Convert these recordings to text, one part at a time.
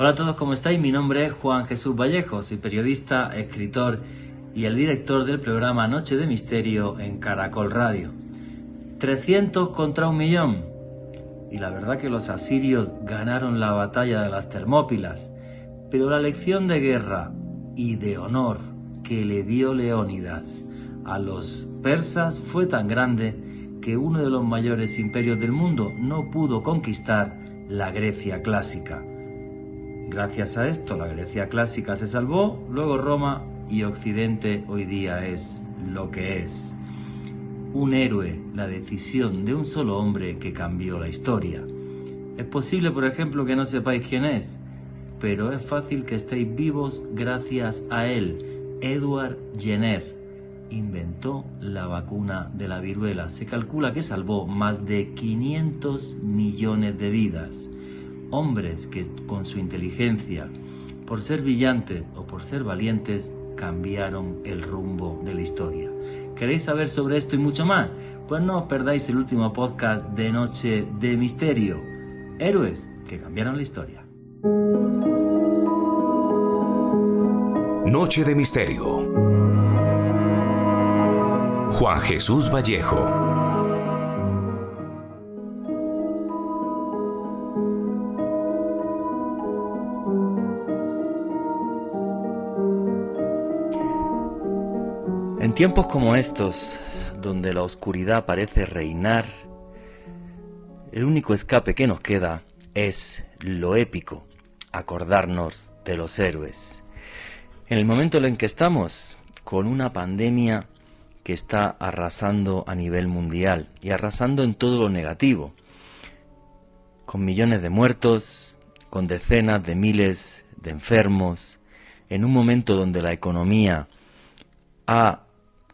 Hola a todos, ¿cómo estáis? Mi nombre es Juan Jesús Vallejo, soy periodista, escritor y el director del programa Noche de Misterio en Caracol Radio. 300 contra 1.000.000. Y la verdad que los asirios ganaron la batalla de las Termópilas, pero la lección de guerra y de honor que le dio Leónidas a los persas fue tan grande que uno de los mayores imperios del mundo no pudo conquistar la Grecia clásica. Gracias a esto la Grecia clásica se salvó, luego Roma, y Occidente hoy día es lo que es. Un héroe, la decisión de un solo hombre que cambió la historia. Es posible, por ejemplo, que no sepáis quién es, pero es fácil que estéis vivos gracias a él. Edward Jenner inventó la vacuna de la viruela. Se calcula que salvó más de 500 millones de vidas. Hombres que con su inteligencia, por ser brillantes o por ser valientes, cambiaron el rumbo de la historia. ¿Queréis saber sobre esto y mucho más? Pues no os perdáis el último podcast de Noche de Misterio. Héroes que cambiaron la historia. Noche de Misterio. Juan Jesús Vallejo. En tiempos como estos, donde la oscuridad parece reinar, el único escape que nos queda es lo épico, acordarnos de los héroes. En el momento en el que estamos, con una pandemia que está arrasando a nivel mundial y arrasando en todo lo negativo, con millones de muertos, con decenas de miles de enfermos, en un momento donde la economía ha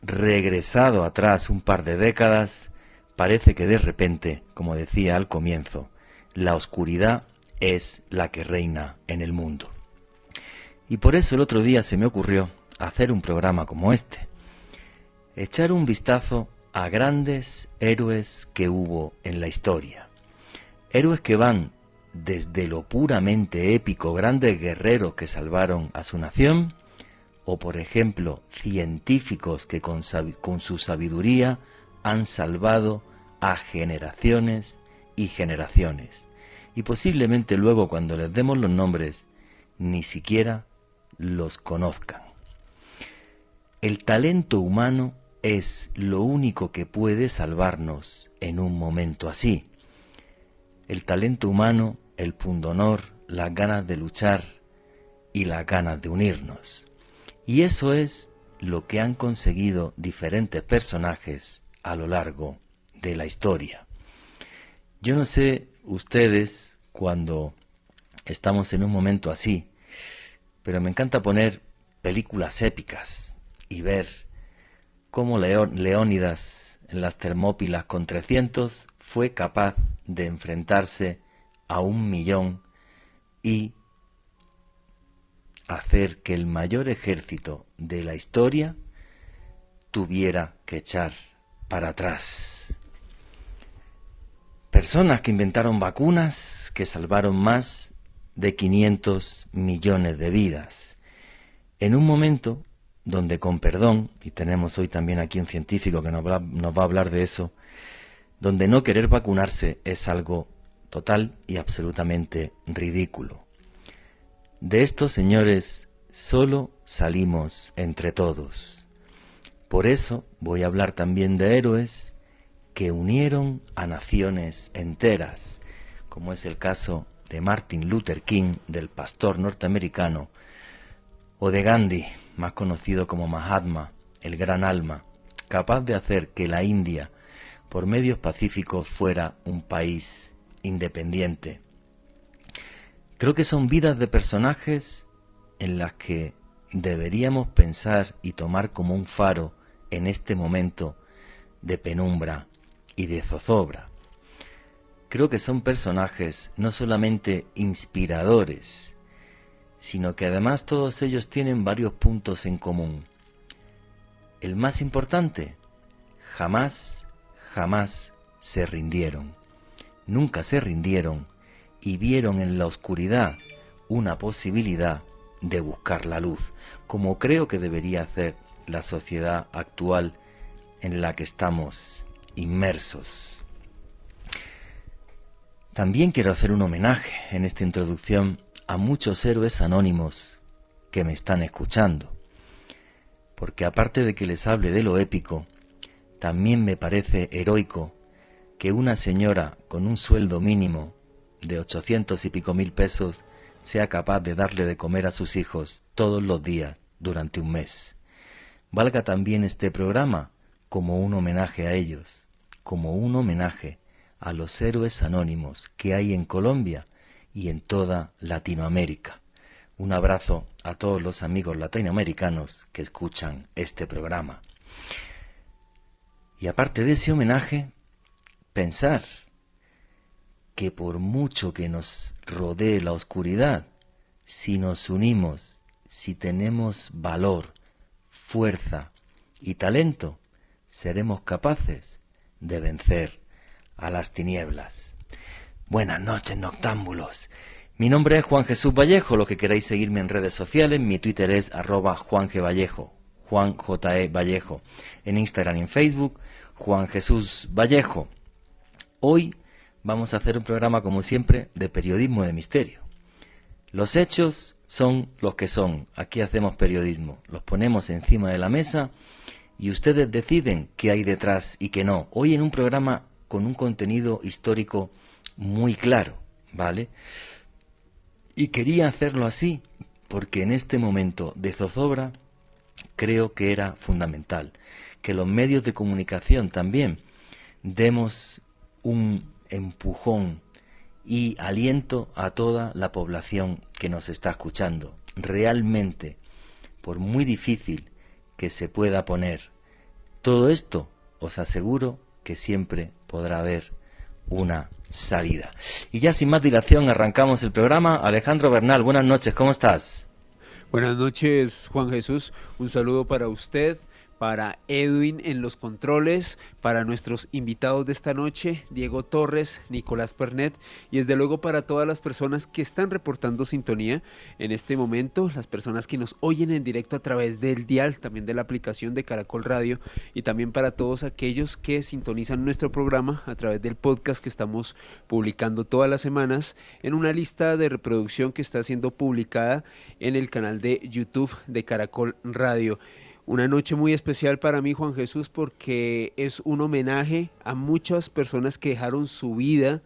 regresado atrás un par de décadas, parece que de repente, como decía al comienzo, la oscuridad es la que reina en el mundo. Y por eso el otro día se me ocurrió hacer un programa como este, echar un vistazo a grandes héroes que hubo en la historia. Héroes que van desde lo puramente épico, grandes guerreros que salvaron a su nación, o por ejemplo, científicos que con su sabiduría han salvado a generaciones y generaciones. Y posiblemente luego cuando les demos los nombres, ni siquiera los conozcan. El talento humano es lo único que puede salvarnos en un momento así. El talento humano, el pundonor, las ganas de luchar y las ganas de unirnos. Y eso es lo que han conseguido diferentes personajes a lo largo de la historia. Yo no sé ustedes cuando estamos en un momento así, pero me encanta poner películas épicas y ver cómo Leónidas en las Termópilas con 300 fue capaz de enfrentarse a 1.000.000 y hacer que el mayor ejército de la historia tuviera que echar para atrás. Personas que inventaron vacunas que salvaron más de 500 millones de vidas. En un momento donde, con perdón, y tenemos hoy también aquí un científico que nos va a hablar de eso, donde no querer vacunarse es algo total y absolutamente ridículo. De estos señores solo salimos entre todos. Por eso voy a hablar también de héroes que unieron a naciones enteras, como es el caso de Martin Luther King, del pastor norteamericano, o de Gandhi, más conocido como Mahatma, el gran alma, capaz de hacer que la India, por medios pacíficos, fuera un país independiente. Creo que son vidas de personajes en las que deberíamos pensar y tomar como un faro en este momento de penumbra y de zozobra. Creo que son personajes no solamente inspiradores, sino que además todos ellos tienen varios puntos en común. El más importante, jamás se rindieron. Nunca se rindieron y vieron en la oscuridad una posibilidad de buscar la luz, como creo que debería hacer la sociedad actual en la que estamos inmersos. También quiero hacer un homenaje en esta introducción a muchos héroes anónimos que me están escuchando, porque aparte de que les hable de lo épico, también me parece heroico que una señora con un sueldo mínimo de 800 y pico mil pesos sea capaz de darle de comer a sus hijos todos los días durante un mes. Valga también este programa como un homenaje a ellos, como un homenaje a los héroes anónimos que hay en Colombia y en toda Latinoamérica. Un abrazo a todos los amigos latinoamericanos que escuchan este programa. Y aparte de ese homenaje, pensar que por mucho que nos rodee la oscuridad, si nos unimos, si tenemos valor, fuerza y talento, seremos capaces de vencer a las tinieblas. Buenas noches, noctámbulos. Mi nombre es Juan Jesús Vallejo. Lo que queráis seguirme en redes sociales, mi Twitter es @JuanGVallejo, Juan J.E. Vallejo. En Instagram y en Facebook, Juan Jesús Vallejo. Hoy vamos a hacer un programa, como siempre, de periodismo de misterio. Los hechos son los que son. Aquí hacemos periodismo. Los ponemos encima de la mesa y ustedes deciden qué hay detrás y qué no. Hoy en un programa con un contenido histórico muy claro, ¿vale? Y quería hacerlo así porque en este momento de zozobra creo que era fundamental que los medios de comunicación también demos un empujón y aliento a toda la población que nos está escuchando. Realmente, por muy difícil que se pueda poner todo esto, os aseguro que siempre podrá haber una salida. Y ya sin más dilación arrancamos el programa. Alejandro Bernal, buenas noches, ¿cómo estás? Buenas noches, Juan Jesús. Un saludo para usted, para Edwin en los controles, para nuestros invitados de esta noche, Diego Torres, Nicolás Pernet, y desde luego para todas las personas que están reportando sintonía en este momento, las personas que nos oyen en directo a través del dial, también de la aplicación de Caracol Radio, y también para todos aquellos que sintonizan nuestro programa a través del podcast que estamos publicando todas las semanas en una lista de reproducción que está siendo publicada en el canal de YouTube de Caracol Radio. Una noche muy especial para mí, Juan Jesús, porque es un homenaje a muchas personas que dejaron su vida,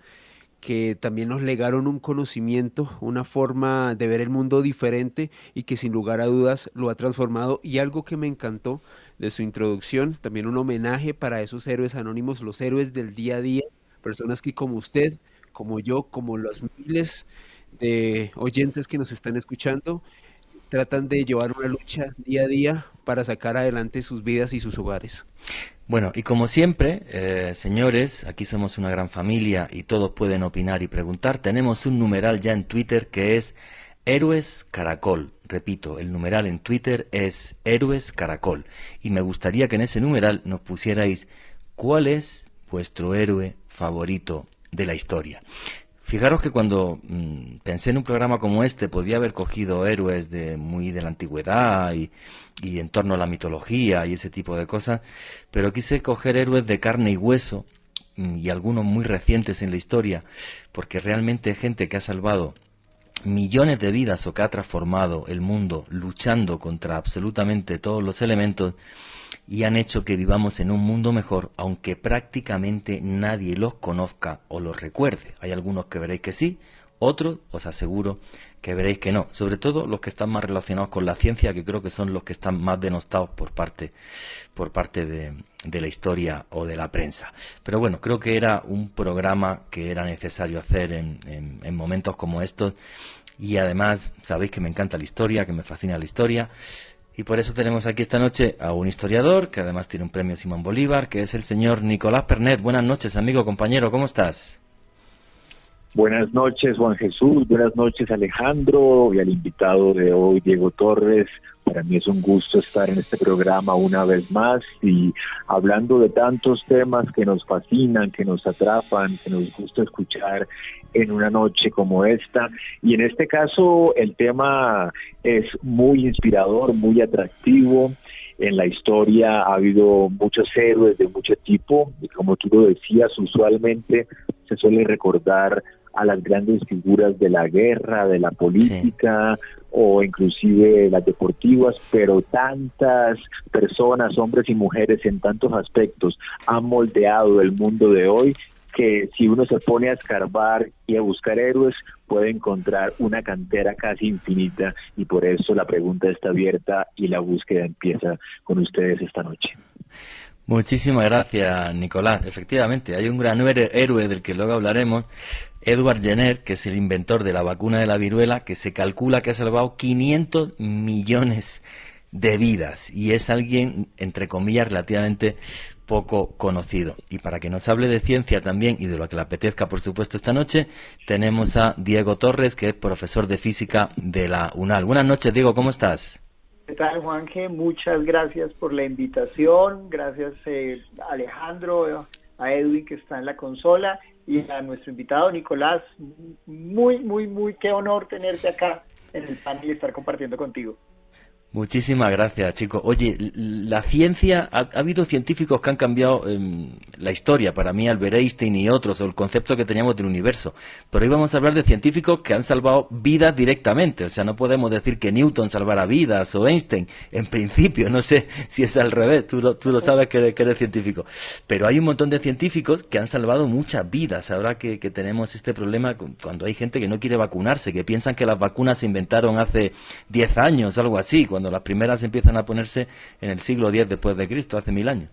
que también nos legaron un conocimiento, una forma de ver el mundo diferente y que sin lugar a dudas lo ha transformado. Y algo que me encantó de su introducción, también un homenaje para esos héroes anónimos, los héroes del día a día, personas que como usted, como yo, como los miles de oyentes que nos están escuchando, tratan de llevar una lucha día a día para sacar adelante sus vidas y sus hogares. Bueno, y como siempre, señores, aquí somos una gran familia y todos pueden opinar y preguntar. Tenemos un numeral ya en Twitter que es Héroes Caracol. Repito, el numeral en Twitter es Héroes Caracol. Y me gustaría que en ese numeral nos pusierais cuál es vuestro héroe favorito de la historia. Fijaros que cuando pensé en un programa como este podía haber cogido héroes muy de la antigüedad y en torno a la mitología y ese tipo de cosas, pero quise coger héroes de carne y hueso y algunos muy recientes en la historia, porque realmente gente que ha salvado millones de vidas o que ha transformado el mundo luchando contra absolutamente todos los elementos y han hecho que vivamos en un mundo mejor, aunque prácticamente nadie los conozca o los recuerde. Hay algunos que veréis que sí, otros os aseguro que veréis que no, sobre todo los que están más relacionados con la ciencia, que creo que son los que están más denostados por parte de la historia o de la prensa. Pero bueno, creo que era un programa que era necesario hacer en momentos como estos, y además sabéis que me encanta la historia, que me fascina la historia. Y por eso tenemos aquí esta noche a un historiador que además tiene un premio Simón Bolívar, que es el señor Nicolás Pernet. Buenas noches, amigo, compañero, ¿cómo estás? Buenas noches, Juan Jesús. Buenas noches, Alejandro, y al invitado de hoy, Diego Torres. Para mí es un gusto estar en este programa una vez más y hablando de tantos temas que nos fascinan, que nos atrapan, que nos gusta escuchar en una noche como esta. Y en este caso el tema es muy inspirador, muy atractivo. En la historia ha habido muchos héroes de mucho tipo y como tú lo decías, usualmente se suele recordar a las grandes figuras de la guerra, de la política, sí, o inclusive las deportivas, pero tantas personas, hombres y mujeres en tantos aspectos han moldeado el mundo de hoy que si uno se pone a escarbar y a buscar héroes puede encontrar una cantera casi infinita y por eso la pregunta está abierta y la búsqueda empieza con ustedes esta noche. Muchísimas gracias, Nicolás. Efectivamente, hay un gran héroe del que luego hablaremos, Edward Jenner, que es el inventor de la vacuna de la viruela, que se calcula que ha salvado 500 millones de vidas y es alguien, entre comillas, relativamente poco conocido. Y para que nos hable de ciencia también y de lo que le apetezca, por supuesto, esta noche, tenemos a Diego Torres, que es profesor de física de la UNAL. Buenas noches, Diego, ¿cómo estás? ¿Qué tal, Juanje? Muchas gracias por la invitación, gracias Alejandro, a Edwin que está en la consola y a nuestro invitado Nicolás. Muy, qué honor tenerte acá en el panel y estar compartiendo contigo. Muchísimas gracias, chicos. Oye, la ciencia, ha habido científicos que han cambiado la historia, para mí Albert Einstein y otros, o el concepto que teníamos del universo, pero hoy vamos a hablar de científicos que han salvado vidas directamente, o sea, no podemos decir que Newton salvara vidas o Einstein, en principio, no sé si es al revés, tú lo sabes que eres científico, pero hay un montón de científicos que han salvado muchas vidas, ahora que tenemos este problema cuando hay gente que no quiere vacunarse, que piensan que las vacunas se inventaron hace 10 años, algo así, cuando las primeras empiezan a ponerse en el siglo X después de Cristo, hace 1000 años.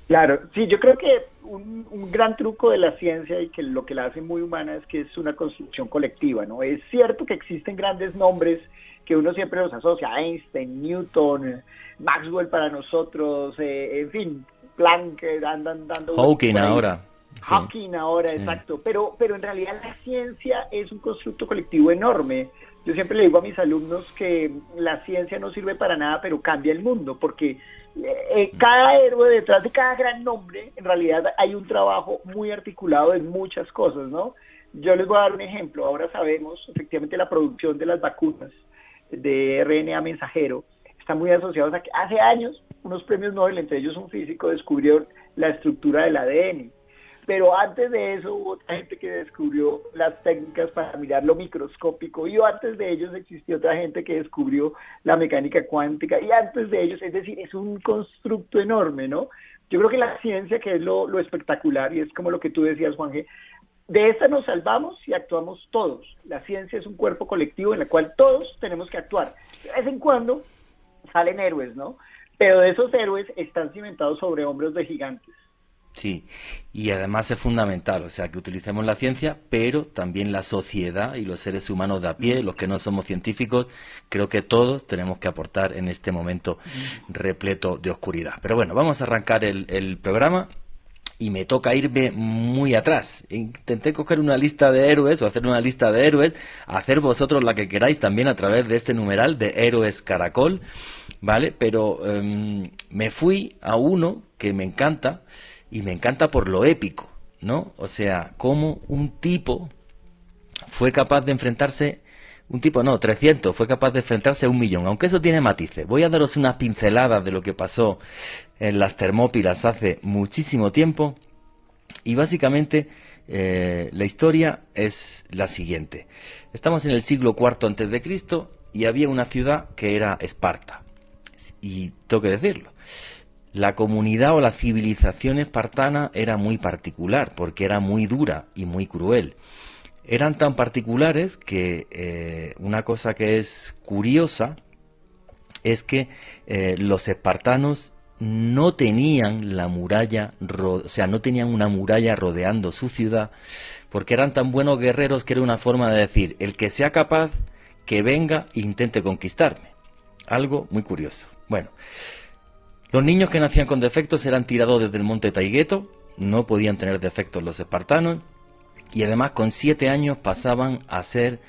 Claro, sí, yo creo que un gran truco de la ciencia y que lo que la hace muy humana es que es una construcción colectiva, ¿no? Es cierto que existen grandes nombres que uno siempre los asocia, Einstein, Newton, Maxwell para nosotros, en fin, Planck, andan dando... Hawking ahora. Hawking ahora, sí. Exacto, pero en realidad la ciencia es un constructo colectivo enorme. Yo siempre le digo a mis alumnos que la ciencia no sirve para nada, pero cambia el mundo, porque cada héroe, detrás de cada gran nombre, en realidad hay un trabajo muy articulado en muchas cosas, ¿no? Yo les voy a dar un ejemplo. Ahora sabemos, efectivamente, la producción de las vacunas de RNA mensajero está muy asociados a que hace años unos premios Nobel, entre ellos un físico, descubrieron la estructura del ADN. Pero antes de eso hubo otra gente que descubrió las técnicas para mirar lo microscópico y antes de ellos existió otra gente que descubrió la mecánica cuántica y antes de ellos, es decir, es un constructo enorme, ¿no? Yo creo que la ciencia, que es lo espectacular y es como lo que tú decías, Juanje, de esta nos salvamos y actuamos todos. La ciencia es un cuerpo colectivo en el cual todos tenemos que actuar. De vez en cuando salen héroes, ¿no? Pero de esos héroes están cimentados sobre hombros de gigantes. Sí, y además es fundamental, o sea, que utilicemos la ciencia, pero también la sociedad y los seres humanos de a pie, los que no somos científicos, creo que todos tenemos que aportar en este momento repleto de oscuridad. Pero bueno, vamos a arrancar el programa y me toca irme muy atrás. Intenté coger una lista de héroes o hacer una lista de héroes, hacer vosotros la que queráis también a través de este numeral de Héroes Caracol, ¿vale? Pero me fui a uno que me encanta. Y me encanta por lo épico, ¿no? O sea, cómo un tipo fue capaz de enfrentarse, 300, fue capaz de enfrentarse a 1.000.000, aunque eso tiene matices. Voy a daros unas pinceladas de lo que pasó en las Termópilas hace muchísimo tiempo. Y básicamente la historia es la siguiente. Estamos en el siglo IV a.C. y había una ciudad que era Esparta. Y tengo que decirlo. La comunidad o la civilización espartana era muy particular, porque era muy dura y muy cruel. Eran tan particulares que una cosa que es curiosa es que los espartanos no tenían la muralla, no tenían una muralla rodeando su ciudad, porque eran tan buenos guerreros que era una forma de decir, el que sea capaz, que venga e intente conquistarme. Algo muy curioso. Bueno, los niños que nacían con defectos eran tirados desde el monte Taygeto, no podían tener defectos los espartanos, y además con 7 años pasaban a ser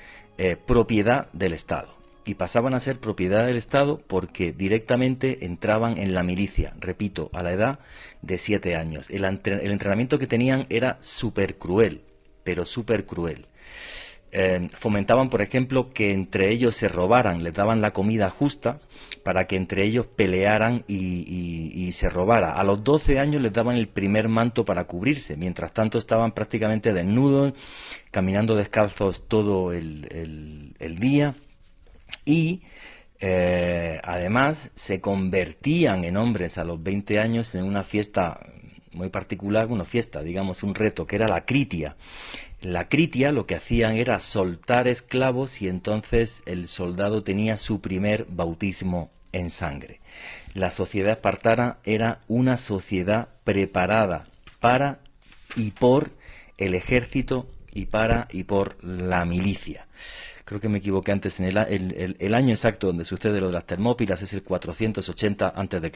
propiedad del Estado. y pasaban a ser propiedad del Estado porque directamente entraban en la milicia, repito, a la edad de 7 años. El entrenamiento que tenían era súper cruel, pero súper cruel. Fomentaban, por ejemplo, que entre ellos se robaran, les daban la comida justa para que entre ellos pelearan y se robara. A los 12 años les daban el primer manto para cubrirse, mientras tanto estaban prácticamente desnudos, caminando descalzos todo el día y además se convertían en hombres a los 20 años en una fiesta muy particular, una fiesta, digamos un reto, que era la critia. La critia lo que hacían era soltar esclavos y entonces el soldado tenía su primer bautismo en sangre. La sociedad espartana era una sociedad preparada para y por el ejército y para y por la milicia. Creo que me equivoqué antes en el año exacto donde sucede lo de las Termópilas, es el 480 a.C.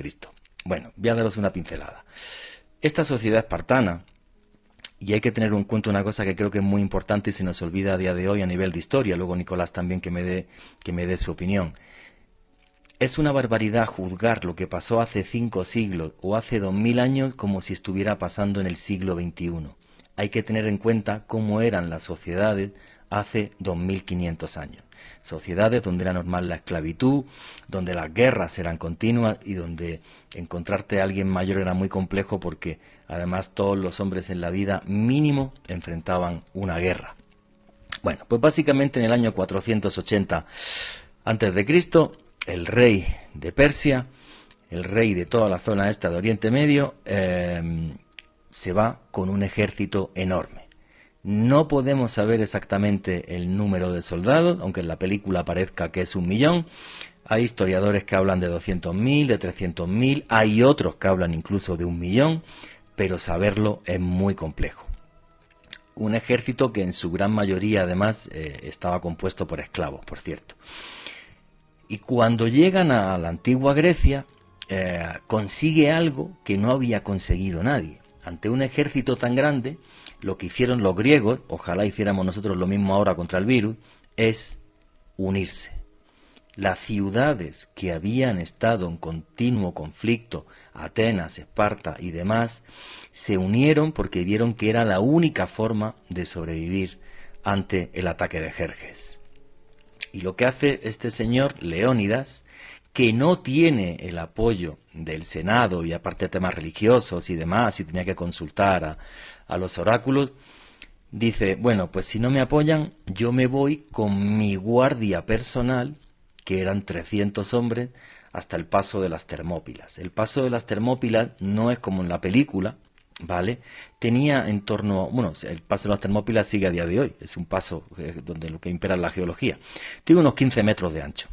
Bueno, voy a daros una pincelada. Esta sociedad espartana, y hay que tener en cuenta una cosa que creo que es muy importante y se nos olvida a día de hoy a nivel de historia, luego Nicolás también que me dé su opinión. Es una barbaridad juzgar lo que pasó hace 5 siglos o hace 2000 años como si estuviera pasando en el siglo XXI. Hay que tener en cuenta cómo eran las sociedades hace 2500 años. Sociedades donde era normal la esclavitud, donde las guerras eran continuas y donde encontrarte a alguien mayor era muy complejo porque además todos los hombres en la vida mínimo enfrentaban una guerra. Bueno, pues básicamente en el año 480 a.C., el rey de Persia, el rey de toda la zona esta de Oriente Medio, se va con un ejército enorme. No podemos saber exactamente el número de soldados, aunque en la película parezca que es 1.000.000. Hay historiadores que hablan de 200.000, de 300.000, hay otros que hablan incluso de 1.000.000, pero saberlo es muy complejo. Un ejército que en su gran mayoría además estaba compuesto por esclavos, por cierto. Y cuando llegan a la antigua Grecia, consigue algo que no había conseguido nadie. Ante un ejército tan grande, lo que hicieron los griegos, ojalá hiciéramos nosotros lo mismo ahora contra el virus, es unirse. Las ciudades que habían estado en continuo conflicto, Atenas, Esparta y demás, se unieron porque vieron que era la única forma de sobrevivir ante el ataque de Jerjes. Y lo que hace este señor, Leónidas, que no tiene el apoyo del Senado y aparte de temas religiosos y demás, y tenía que consultar a los oráculos, dice, bueno, pues si no me apoyan, yo me voy con mi guardia personal, que eran 300 hombres, hasta el paso de las Termópilas. El paso de las Termópilas no es como en la película, ¿vale? Tenía en torno, bueno, el paso de las Termópilas sigue a día de hoy, es un paso donde lo que impera es la geología. Tiene unos 15 metros de ancho.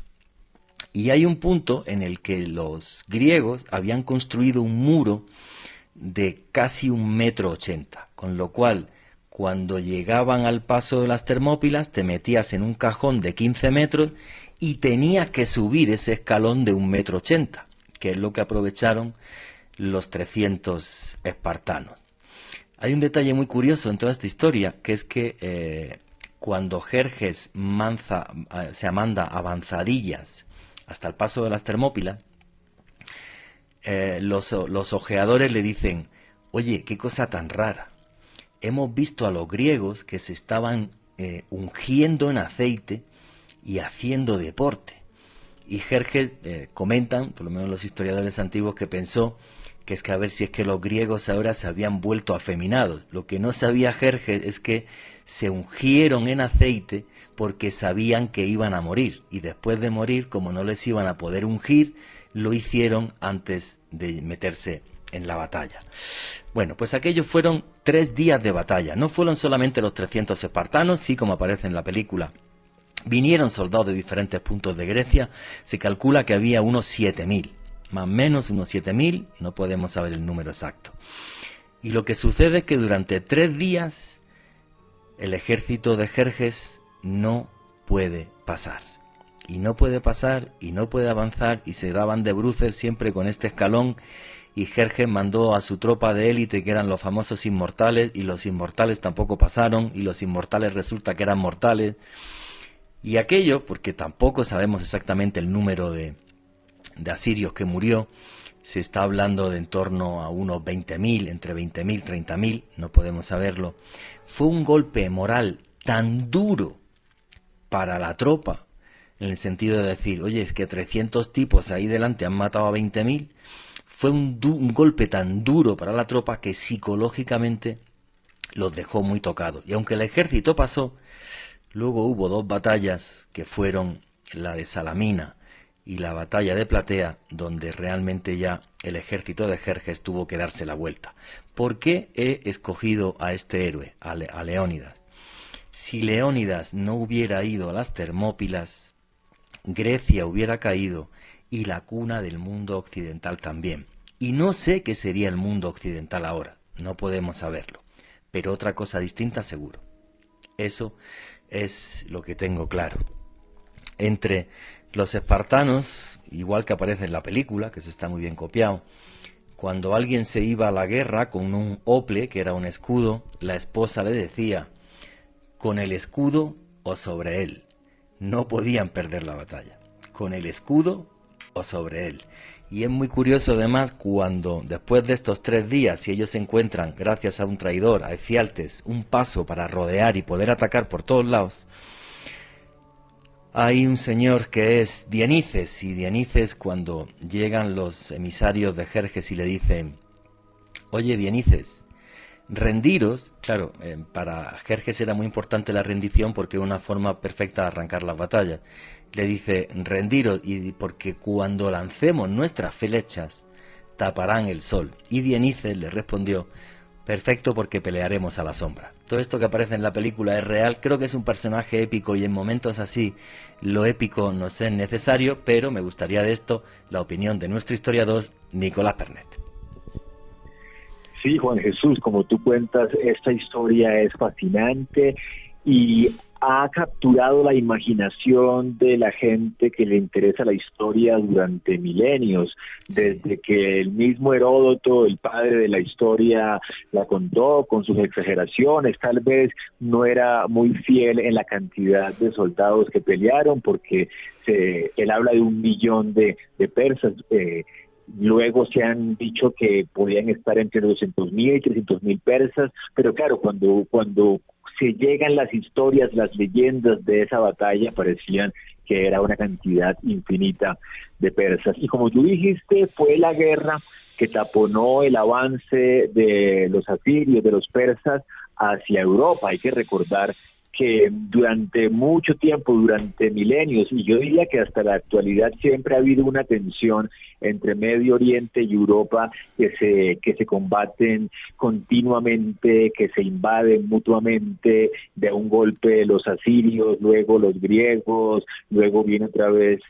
Y hay un punto en el que los griegos habían construido un muro de casi 1,80 m, con lo cual cuando llegaban al paso de las Termópilas te metías en un cajón de 15 metros y tenías que subir ese escalón de 1,80 m, que es lo que aprovecharon los 300 espartanos. Hay un detalle muy curioso en toda esta historia, que es que cuando Jerjes se manda avanzadillas hasta el paso de las Termópilas, los ojeadores le dicen, oye, qué cosa tan rara, hemos visto a los griegos que se estaban ungiendo en aceite y haciendo deporte. Y Jerjes comentan, por lo menos los historiadores antiguos, que pensó que es que a ver si es que los griegos ahora se habían vuelto afeminados. Lo que no sabía Jerjes es que se ungieron en aceite porque sabían que iban a morir, y después de morir, como no les iban a poder ungir, lo hicieron antes de meterse en la batalla. Bueno, pues aquellos fueron 3 días de batalla. No fueron solamente los 300 espartanos, sí, como aparece en la película. Vinieron soldados de diferentes puntos de Grecia. Se calcula que había unos 7.000, más o menos unos 7.000, no podemos saber el número exacto. Y lo que sucede es que durante 3 días el ejército de Jerjes no puede pasar. Y no puede pasar, y no puede avanzar, y se daban de bruces siempre con este escalón, y Jerjes mandó a su tropa de élite, que eran los famosos inmortales, y los inmortales tampoco pasaron, y los inmortales resulta que eran mortales. Y aquello, porque tampoco sabemos exactamente el número de asirios que murió, se está hablando de en torno a unos 20.000, entre 20.000 y 30.000, no podemos saberlo. Fue un golpe moral tan duro para la tropa, en el sentido de decir, oye, es que 300 tipos ahí delante han matado a 20.000, fue un golpe tan duro para la tropa que psicológicamente los dejó muy tocados. Y aunque el ejército pasó, luego hubo dos batallas que fueron la de Salamina y la batalla de Platea, donde realmente ya el ejército de Jerjes tuvo que darse la vuelta. ¿Por qué he escogido a este héroe, a Leónidas? Si Leónidas no hubiera ido a las Termópilas, Grecia hubiera caído y la cuna del mundo occidental también. Y no sé qué sería el mundo occidental ahora, no podemos saberlo, pero otra cosa distinta seguro. Eso es lo que tengo claro. Entre los espartanos, igual que aparece en la película, que eso está muy bien copiado, cuando alguien se iba a la guerra con un ople, que era un escudo, la esposa le decía, con el escudo o sobre él. No podían perder la batalla, con el escudo o sobre él. Y es muy curioso además cuando después de estos 3 días, si ellos encuentran, gracias a un traidor, a Efialtes, un paso para rodear y poder atacar por todos lados, hay un señor que es Dianices, y Dianices, cuando llegan los emisarios de Jerjes y le dicen, oye Dianices, rendiros, claro, para Jerjes era muy importante la rendición porque era una forma perfecta de arrancar las batallas. Le dice, rendiros, y porque cuando lancemos nuestras flechas taparán el sol. Y Dianices le respondió, perfecto, porque pelearemos a la sombra. Todo esto que aparece en la película es real, creo que es un personaje épico y en momentos así lo épico nos es necesario, pero me gustaría de esto la opinión de nuestro historiador Nicolás Pernet. Sí, Juan Jesús, como tú cuentas, esta historia es fascinante y ha capturado la imaginación de la gente que le interesa la historia durante milenios, desde que el mismo Heródoto, el padre de la historia, la contó con sus exageraciones. Tal vez no era muy fiel en la cantidad de soldados que pelearon, porque él habla de 1 millón de persas. Luego se han dicho que podían estar entre 200.000 y 300.000 persas, pero claro, cuando se llegan las historias, las leyendas de esa batalla, parecían que era una cantidad infinita de persas. Y como tú dijiste, fue la guerra que taponó el avance de los asirios, de los persas, hacia Europa. Hay que recordar que durante mucho tiempo, durante milenios, y yo diría que hasta la actualidad, siempre ha habido una tensión entre Medio Oriente y Europa que se combaten continuamente, que se invaden mutuamente. De un golpe los asirios, luego los griegos, luego viene otra vez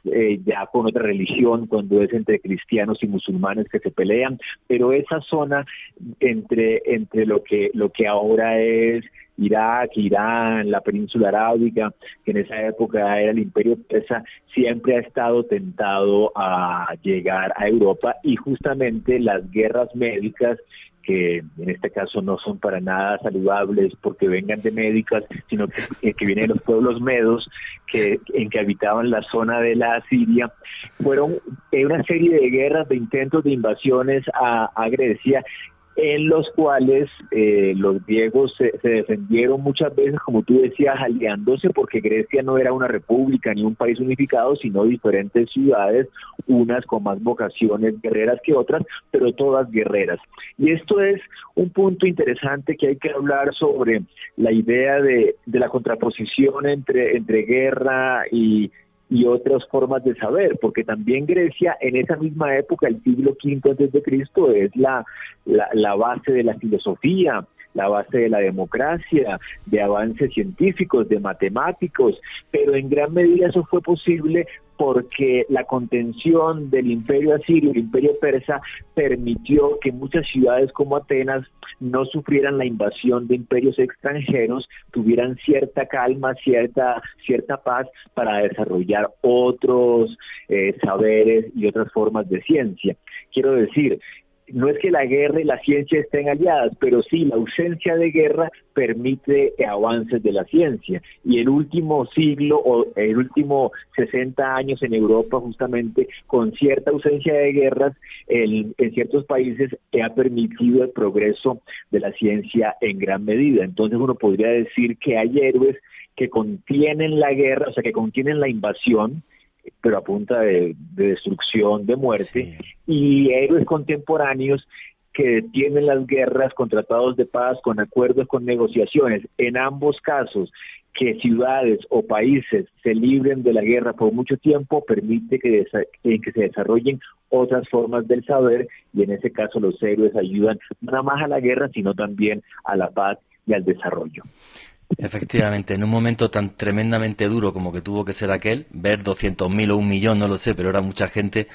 ya con otra religión, cuando es entre cristianos y musulmanes que se pelean, pero esa zona entre lo que ahora es Irak, Irán, la península arábiga, que en esa época era el imperio persa, siempre ha estado tentado a llegar a Europa, y justamente las guerras médicas, que en este caso no son para nada saludables porque vengan de médicas, sino que vienen de los pueblos medos en que habitaban la zona de la Siria, fueron una serie de guerras, de intentos de invasiones a Grecia, en los cuales los griegos se defendieron muchas veces, como tú decías, aliándose, porque Grecia no era una república ni un país unificado, sino diferentes ciudades, unas con más vocaciones guerreras que otras, pero todas guerreras. Y esto es un punto interesante que hay que hablar sobre la idea de la contraposición entre guerra y otras formas de saber, porque también Grecia en esa misma época, el siglo V a.C., es la base de la filosofía, la base de la democracia, de avances científicos, de matemáticos, pero en gran medida eso fue posible porque la contención del imperio asirio, el imperio persa, permitió que muchas ciudades como Atenas no sufrieran la invasión de imperios extranjeros, tuvieran cierta calma, cierta paz para desarrollar otros saberes y otras formas de ciencia. Quiero decir, no es que la guerra y la ciencia estén aliadas, pero sí, la ausencia de guerra permite avances de la ciencia. Y el último siglo o el último 60 años en Europa, justamente con cierta ausencia de guerras en ciertos países, ha permitido el progreso de la ciencia en gran medida. Entonces uno podría decir que hay héroes que contienen la guerra, o sea, que contienen la invasión, pero a punta de destrucción, de muerte, Sí. y héroes contemporáneos que detienen las guerras con tratados de paz, con acuerdos, con negociaciones. En ambos casos, que ciudades o países se libren de la guerra por mucho tiempo permite que se desarrollen otras formas del saber, y en ese caso los héroes ayudan no nada más a la guerra, sino también a la paz y al desarrollo. Efectivamente, en un momento tan tremendamente duro como que tuvo que ser aquel, ver 200.000 o 1.000.000, no lo sé, pero era mucha gente,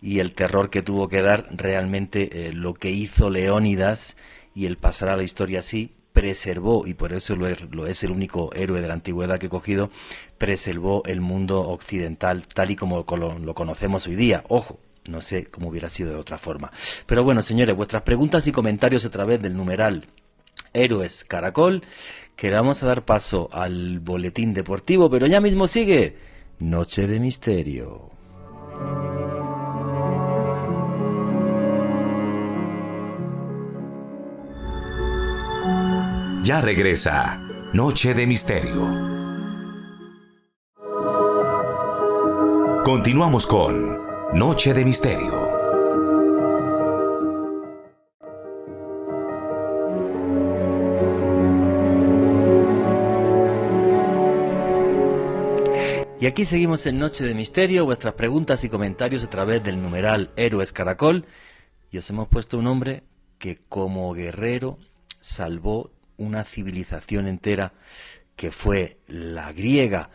y el terror que tuvo que dar realmente lo que hizo Leónidas y el pasar a la historia así, preservó, y por eso lo es el único héroe de la antigüedad que he cogido, preservó el mundo occidental tal y como lo conocemos hoy día. Ojo, no sé cómo hubiera sido de otra forma. Pero bueno, señores, vuestras preguntas y comentarios a través del numeral Héroes Caracol, que le vamos a dar paso al boletín deportivo, pero ya mismo sigue Noche de Misterio. Ya regresa Noche de Misterio. Continuamos con Noche de Misterio. Y aquí seguimos en Noche de Misterio, vuestras preguntas y comentarios a través del numeral Héroes Caracol, y os hemos puesto un hombre que como guerrero salvó una civilización entera, que fue la griega.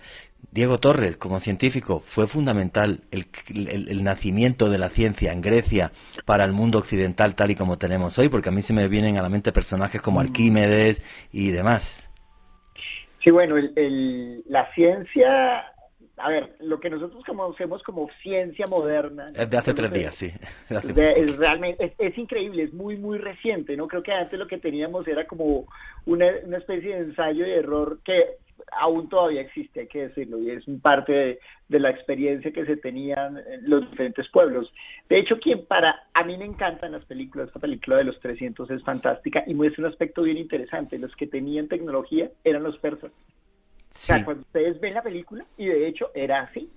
Diego Torres, como científico, fue fundamental el nacimiento de la ciencia en Grecia para el mundo occidental tal y como tenemos hoy, porque a mí se me vienen a la mente personajes como Arquímedes y demás. Sí, bueno, la ciencia, a ver, lo que nosotros conocemos como ciencia moderna. Es de hace 3 días, sí. Es realmente, es increíble, es muy, muy reciente, ¿no? Creo que antes lo que teníamos era como una especie de ensayo y error que aún todavía existe, hay que decirlo, y es parte de la experiencia que se tenían en los diferentes pueblos. De hecho, a mí me encantan las películas, esta película de los 300 es fantástica y muestra un aspecto bien interesante. Los que tenían tecnología eran los persas. Sí. O sea, cuando ustedes ven la película, y de hecho era así,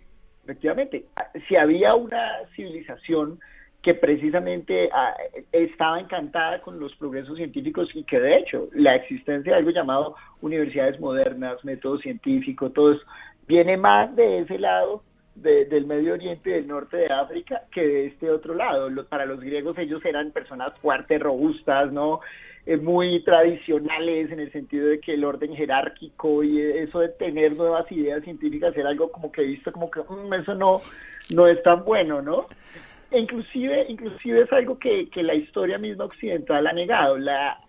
efectivamente, si había una civilización que precisamente estaba encantada con los progresos científicos y que de hecho la existencia de algo llamado universidades modernas, método científico, todo eso, viene más de ese lado del Medio Oriente y del norte de África que de este otro lado. Para los griegos ellos eran personas fuertes, robustas, ¿no? Muy tradicionales en el sentido de que el orden jerárquico y eso de tener nuevas ideas científicas era algo como que visto como que eso no es tan bueno, ¿no? Inclusive es algo que la historia misma occidental ha negado. La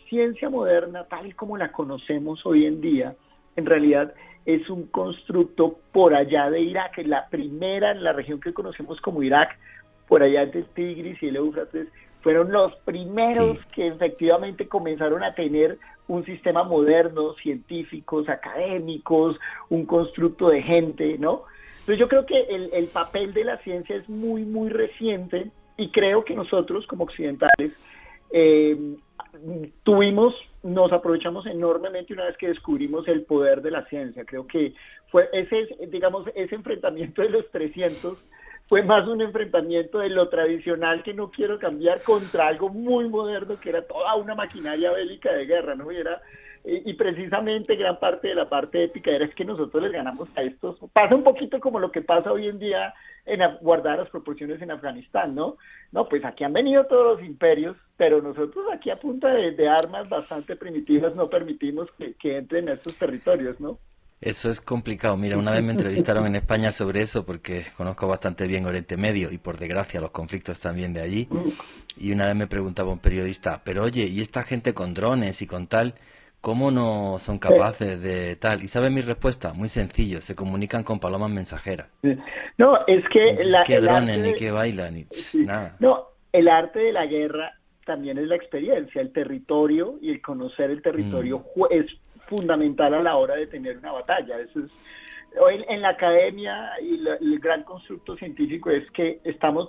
ciencia moderna, tal y como la conocemos hoy en día, en realidad es un constructo por allá de Irak. La primera, en la región que conocemos como Irak, por allá entre el Tigris y el Éufrates, fueron los primeros que efectivamente comenzaron a tener un sistema moderno, científicos, académicos, un constructo de gente, ¿no? Entonces yo creo que el papel de la ciencia es muy, muy reciente, y creo que nosotros como occidentales nos aprovechamos enormemente una vez que descubrimos el poder de la ciencia. Creo que fue ese enfrentamiento de los 300 fue más un enfrentamiento de lo tradicional que no quiero cambiar contra algo muy moderno que era toda una maquinaria bélica de guerra, ¿no? Y precisamente gran parte de la parte épica era es que nosotros les ganamos a estos. Pasa un poquito como lo que pasa hoy en día guardar las proporciones en Afganistán, ¿no? No, pues aquí han venido todos los imperios, pero nosotros aquí a punta de armas bastante primitivas no permitimos que entren a estos territorios, ¿no? Eso es complicado. Mira, una vez me entrevistaron en España sobre eso porque conozco bastante bien Oriente Medio y por desgracia los conflictos también de allí. Y una vez me preguntaba un periodista, pero oye, ¿y esta gente con drones y con tal, cómo no son capaces de tal? ¿Y sabes mi respuesta? Muy sencillo, se comunican con palomas mensajeras. No, es que... Ni qué drones, ni qué bailan, ni nada. No, el arte de la guerra también es la experiencia, el territorio y el conocer el territorio es fundamental a la hora de tener una batalla. Eso es, hoy en la academia y el gran constructo científico es que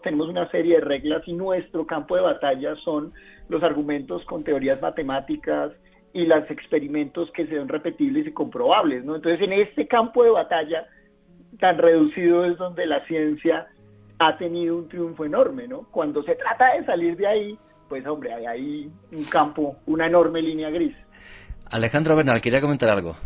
tenemos una serie de reglas y nuestro campo de batalla son los argumentos con teorías matemáticas y los experimentos que sean repetibles y comprobables, ¿no? Entonces, en este campo de batalla tan reducido es donde la ciencia ha tenido un triunfo enorme, ¿no? Cuando se trata de salir de ahí, pues hombre, hay ahí un campo, una enorme línea gris. Alejandro Bernal, quería comentar algo.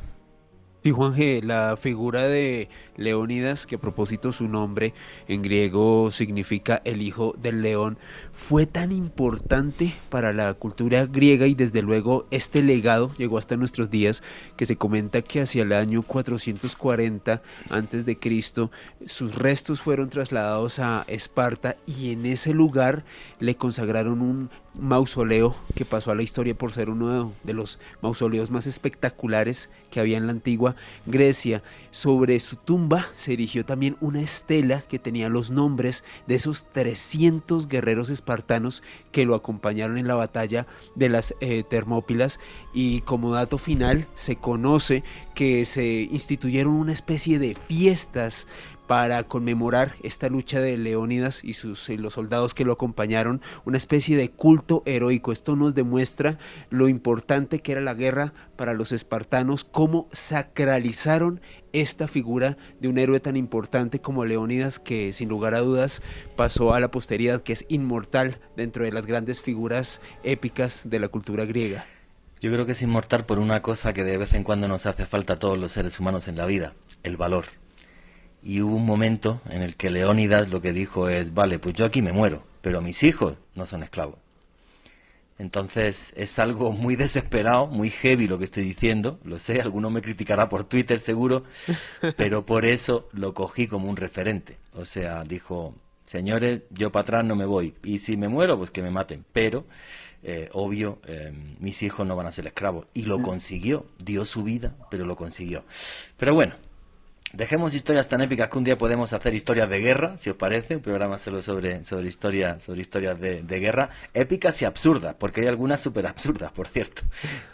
Sí, Juanje, la figura de Leónidas, que a propósito su nombre en griego significa el hijo del león, fue tan importante para la cultura griega y desde luego este legado llegó hasta nuestros días, que se comenta que hacia el año 440 antes de Cristo sus restos fueron trasladados a Esparta y en ese lugar le consagraron un mausoleo que pasó a la historia por ser uno de los mausoleos más espectaculares que había en la antigua Grecia. Sobre su tumba se erigió también una estela que tenía los nombres de esos 300 guerreros espartanos que lo acompañaron en la batalla de las Termópilas, y como dato final se conoce que se instituyeron una especie de fiestas para conmemorar esta lucha de Leónidas y los soldados que lo acompañaron, una especie de culto heroico. Esto nos demuestra lo importante que era la guerra para los espartanos, cómo sacralizaron esta figura de un héroe tan importante como Leónidas, que sin lugar a dudas pasó a la posteridad, que es inmortal dentro de las grandes figuras épicas de la cultura griega. Yo creo que es inmortal por una cosa que de vez en cuando nos hace falta a todos los seres humanos en la vida, el valor. Y hubo un momento en el que Leónidas lo que dijo es, vale, pues yo aquí me muero, pero mis hijos no son esclavos. Entonces es algo muy desesperado, muy heavy lo que estoy diciendo, lo sé, alguno me criticará por Twitter seguro, pero por eso lo cogí como un referente. O sea, dijo, señores, yo para atrás no me voy, y si me muero, pues que me maten, pero obvio, mis hijos no van a ser esclavos. Y lo consiguió, dio su vida, pero lo consiguió. Pero bueno, dejemos historias tan épicas que un día podemos hacer historias de guerra, si os parece, un programa solo sobre historias de guerra, épicas y absurdas, porque hay algunas súper absurdas, por cierto,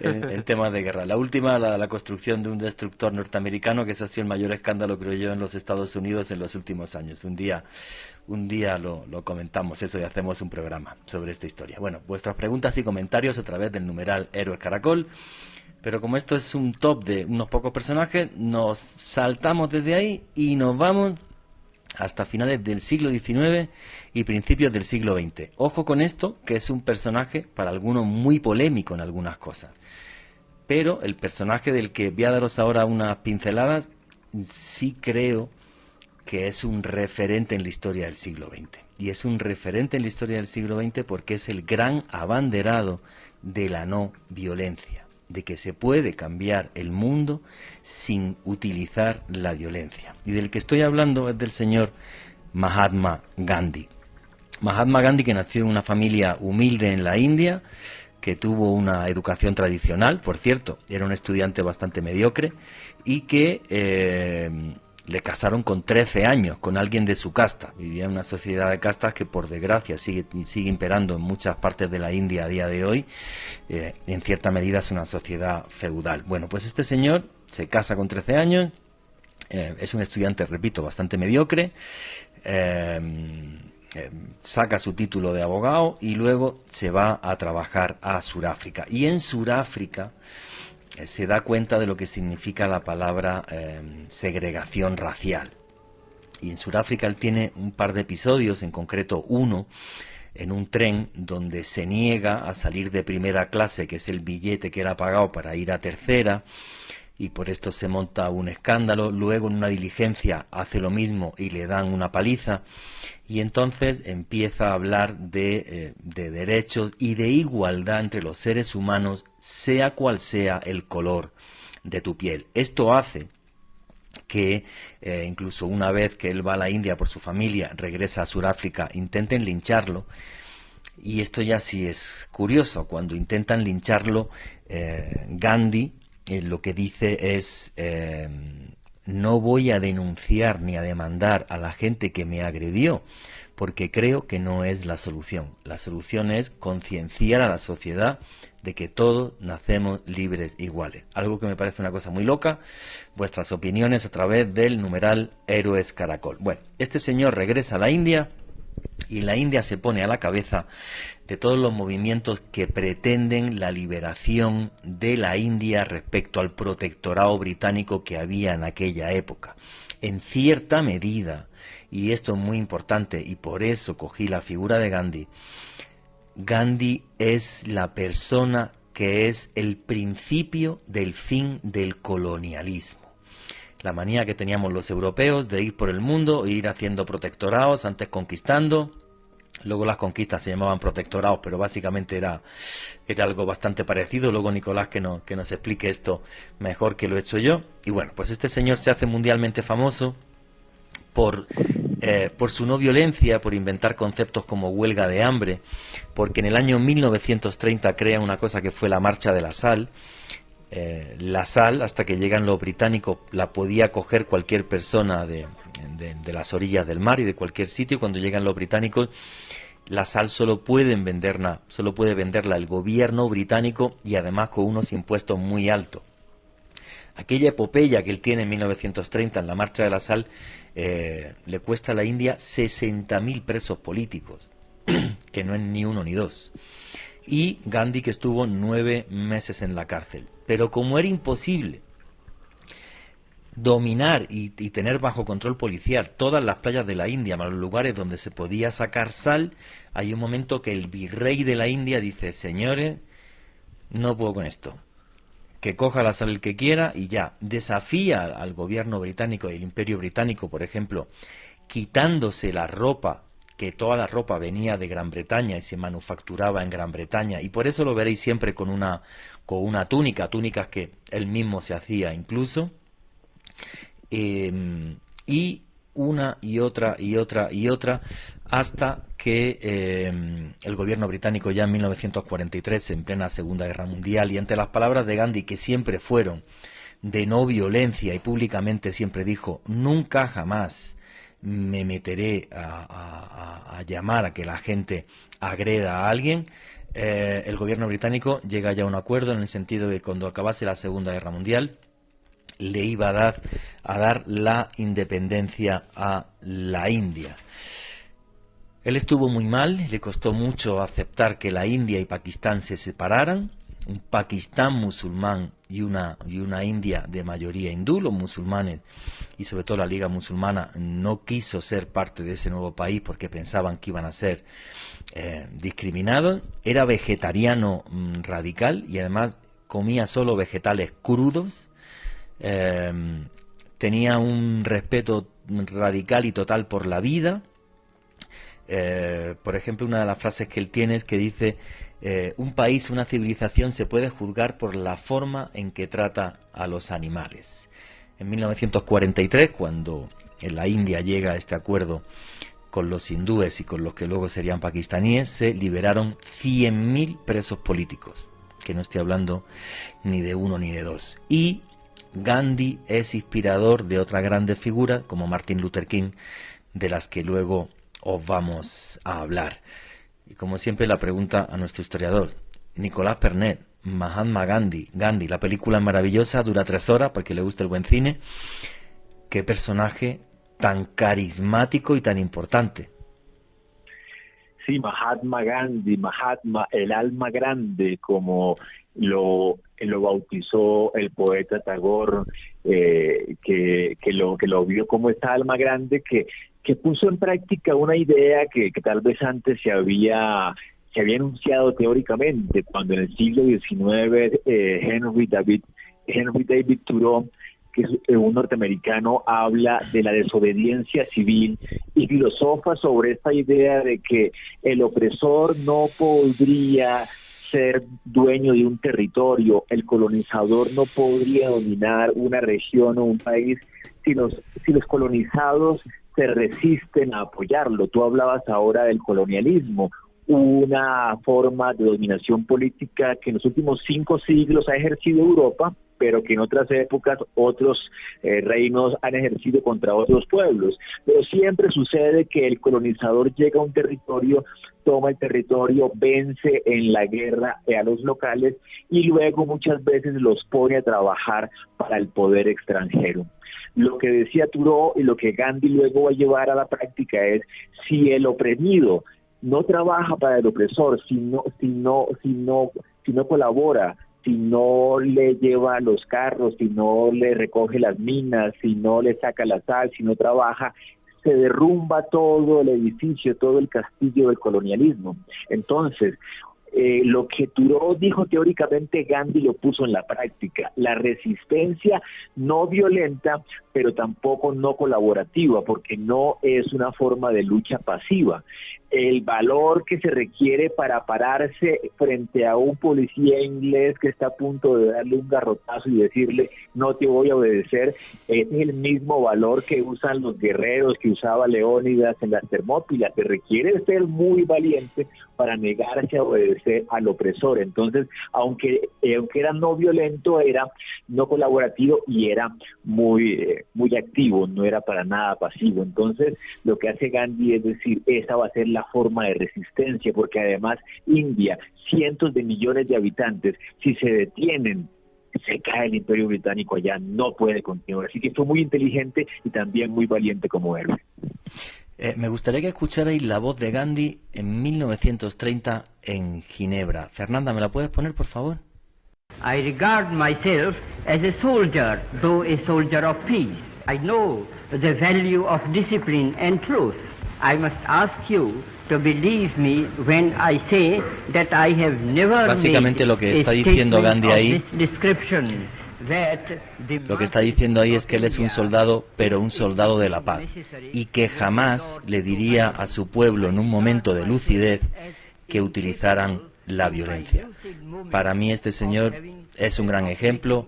en temas de guerra. La última, la construcción de un destructor norteamericano, que eso ha sido el mayor escándalo, creo yo, en los Estados Unidos en los últimos años. Un día lo comentamos eso y hacemos un programa sobre esta historia. Bueno, vuestras preguntas y comentarios a través del numeral Héroes Caracol. Pero como esto es un top de unos pocos personajes, nos saltamos desde ahí y nos vamos hasta finales del siglo XIX y principios del siglo XX. Ojo con esto, que es un personaje para algunos muy polémico en algunas cosas. Pero el personaje del que voy a daros ahora unas pinceladas, sí creo que es un referente en la historia del siglo XX. Y es un referente en la historia del siglo XX porque es el gran abanderado de la no violencia, de que se puede cambiar el mundo sin utilizar la violencia. Y del que estoy hablando es del señor Mahatma Gandhi. Mahatma Gandhi, que nació en una familia humilde en la India, que tuvo una educación tradicional, por cierto, era un estudiante bastante mediocre, y que le casaron con 13 años, con alguien de su casta. Vivía en una sociedad de castas que por desgracia sigue imperando en muchas partes de la India a día de hoy. En cierta medida es una sociedad feudal. Bueno, pues este señor se casa con 13 años, es un estudiante, repito, bastante mediocre, saca su título de abogado y luego se va a trabajar a Sudáfrica. Y en Sudáfrica se da cuenta de lo que significa la palabra segregación racial. Y en Sudáfrica él tiene un par de episodios, en concreto uno, en un tren donde se niega a salir de primera clase, que es el billete que era pagado para ir a tercera, y por esto se monta un escándalo. Luego en una diligencia hace lo mismo y le dan una paliza, y entonces empieza a hablar de derechos y de igualdad entre los seres humanos, sea cual sea el color de tu piel. Esto hace que incluso una vez que él va a la India por su familia, regresa a Sudáfrica, intenten lincharlo. Y esto ya sí es curioso. Cuando intentan lincharlo, Gandhi lo que dice es no voy a denunciar ni a demandar a la gente que me agredió, porque creo que no es la solución. La solución es concienciar a la sociedad de que todos nacemos libres iguales. Algo que me parece una cosa muy loca. Vuestras opiniones a través del numeral Héroes Caracol. Bueno, este señor regresa a la India y la India se pone a la cabeza de todos los movimientos que pretenden la liberación de la India respecto al protectorado británico que había en aquella época. En cierta medida, y esto es muy importante y por eso cogí la figura de Gandhi, Gandhi es la persona que es el principio del fin del colonialismo. La manía que teníamos los europeos de ir por el mundo e ir haciendo protectorados, antes conquistando, luego las conquistas se llamaban protectorados, pero básicamente era algo bastante parecido. Luego Nicolás que nos explique esto mejor que lo he hecho yo. Y bueno, pues este señor se hace mundialmente famoso por su no violencia, por inventar conceptos como huelga de hambre, porque en el año 1930 crea una cosa que fue la marcha de la sal. La sal, hasta que llegan los británicos, la podía coger cualquier persona de las orillas del mar y de cualquier sitio. Cuando llegan los británicos, la sal solo puede venderla el gobierno británico y además con unos impuestos muy altos. Aquella epopeya que él tiene en 1930 en la marcha de la sal le cuesta a la India 60.000 presos políticos, que no es ni uno ni dos. Y Gandhi, que estuvo 9 meses en la cárcel. Pero como era imposible dominar y tener bajo control policial todas las playas de la India, más los lugares donde se podía sacar sal, hay un momento que el virrey de la India dice: señores, no puedo con esto, que coja la sal el que quiera, y ya desafía al gobierno británico y el imperio británico, por ejemplo, quitándose la ropa, que toda la ropa venía de Gran Bretaña y se manufacturaba en Gran Bretaña, y por eso lo veréis siempre con una túnicas que él mismo se hacía incluso, y una y otra y otra y otra, hasta que el gobierno británico ya en 1943, en plena Segunda Guerra Mundial, y ante las palabras de Gandhi, que siempre fueron de no violencia, y públicamente siempre dijo: nunca jamás me meteré a llamar a que la gente agreda a alguien, el gobierno británico llega ya a un acuerdo en el sentido de que cuando acabase la Segunda Guerra Mundial le iba a dar la independencia a la India. Él estuvo muy mal, le costó mucho aceptar que la India y Pakistán se separaran, un Pakistán musulmán y una India de mayoría hindú. Los musulmanes y sobre todo la Liga Musulmana no quiso ser parte de ese nuevo país porque pensaban que iban a ser discriminados. Era vegetariano radical y además comía solo vegetales crudos. Tenía un respeto radical y total por la vida. Por ejemplo, una de las frases que él tiene es que dice: un país, una civilización se puede juzgar por la forma en que trata a los animales. En 1943, cuando en la India llega a este acuerdo con los hindúes y con los que luego serían pakistaníes, se liberaron 100.000 presos políticos, que no estoy hablando ni de uno ni de dos. Y Gandhi es inspirador de otras grandes figuras como Martin Luther King, de las que luego os vamos a hablar. Y como siempre, la pregunta a nuestro historiador, Nicolás Pernet: Mahatma Gandhi. Gandhi, la película es maravillosa, dura 3 horas para que le guste el buen cine. Qué personaje tan carismático y tan importante. Sí, Mahatma Gandhi, Mahatma, el alma grande, como lo bautizó el poeta Tagore, que lo vio como esta alma grande que puso en práctica una idea que tal vez antes se había enunciado teóricamente, cuando en el siglo XIX Henry David Thoreau, que es un norteamericano, habla de la desobediencia civil y filosofa sobre esta idea de que el opresor no podría ser dueño de un territorio, el colonizador no podría dominar una región o un país si los colonizados se resisten a apoyarlo. Tú hablabas ahora del colonialismo, una forma de dominación política que en los últimos 5 siglos ha ejercido Europa, pero que en otras épocas otros reinos han ejercido contra otros pueblos. Pero siempre sucede que el colonizador llega a un territorio, toma el territorio, vence en la guerra a los locales y luego muchas veces los pone a trabajar para el poder extranjero. Lo que decía Thoreau y lo que Gandhi luego va a llevar a la práctica es, si el oprimido no trabaja para el opresor, si no colabora, si no le lleva los carros, si no le recoge las minas, si no le saca la sal, si no trabaja, se derrumba todo el edificio, todo el castillo del colonialismo. Entonces, lo que Thoreau dijo teóricamente, Gandhi lo puso en la práctica. La resistencia no violenta, pero tampoco no colaborativa, porque no es una forma de lucha pasiva. El valor que se requiere para pararse frente a un policía inglés que está a punto de darle un garrotazo y decirle no te voy a obedecer, es el mismo valor que usan los guerreros, que usaba Leónidas en las Termópilas. Se requiere ser muy valiente para negarse a obedecer al opresor. Entonces, aunque era no violento, era no colaborativo y era muy activo, no era para nada pasivo. Entonces, lo que hace Gandhi es decir, esa va a ser la forma de resistencia, porque además India, cientos de millones de habitantes, si se detienen, se cae el Imperio Británico allá, no puede continuar. Así que fue muy inteligente y también muy valiente como héroe. Me gustaría que escucharais la voz de Gandhi en 1930 en Ginebra. Fernanda, ¿me la puedes poner, por favor? I regard myself as a soldier, though a soldier of peace. I know the value of discipline and truth. I must ask you to believe me when I say that I have never Básicamente made lo que está diciendo Gandhi ahí, lo que está diciendo ahí es que él es un soldado, pero un soldado de la paz, y que jamás le diría a su pueblo en un momento de lucidez que utilizaran la violencia. Para mí este señor es un gran ejemplo.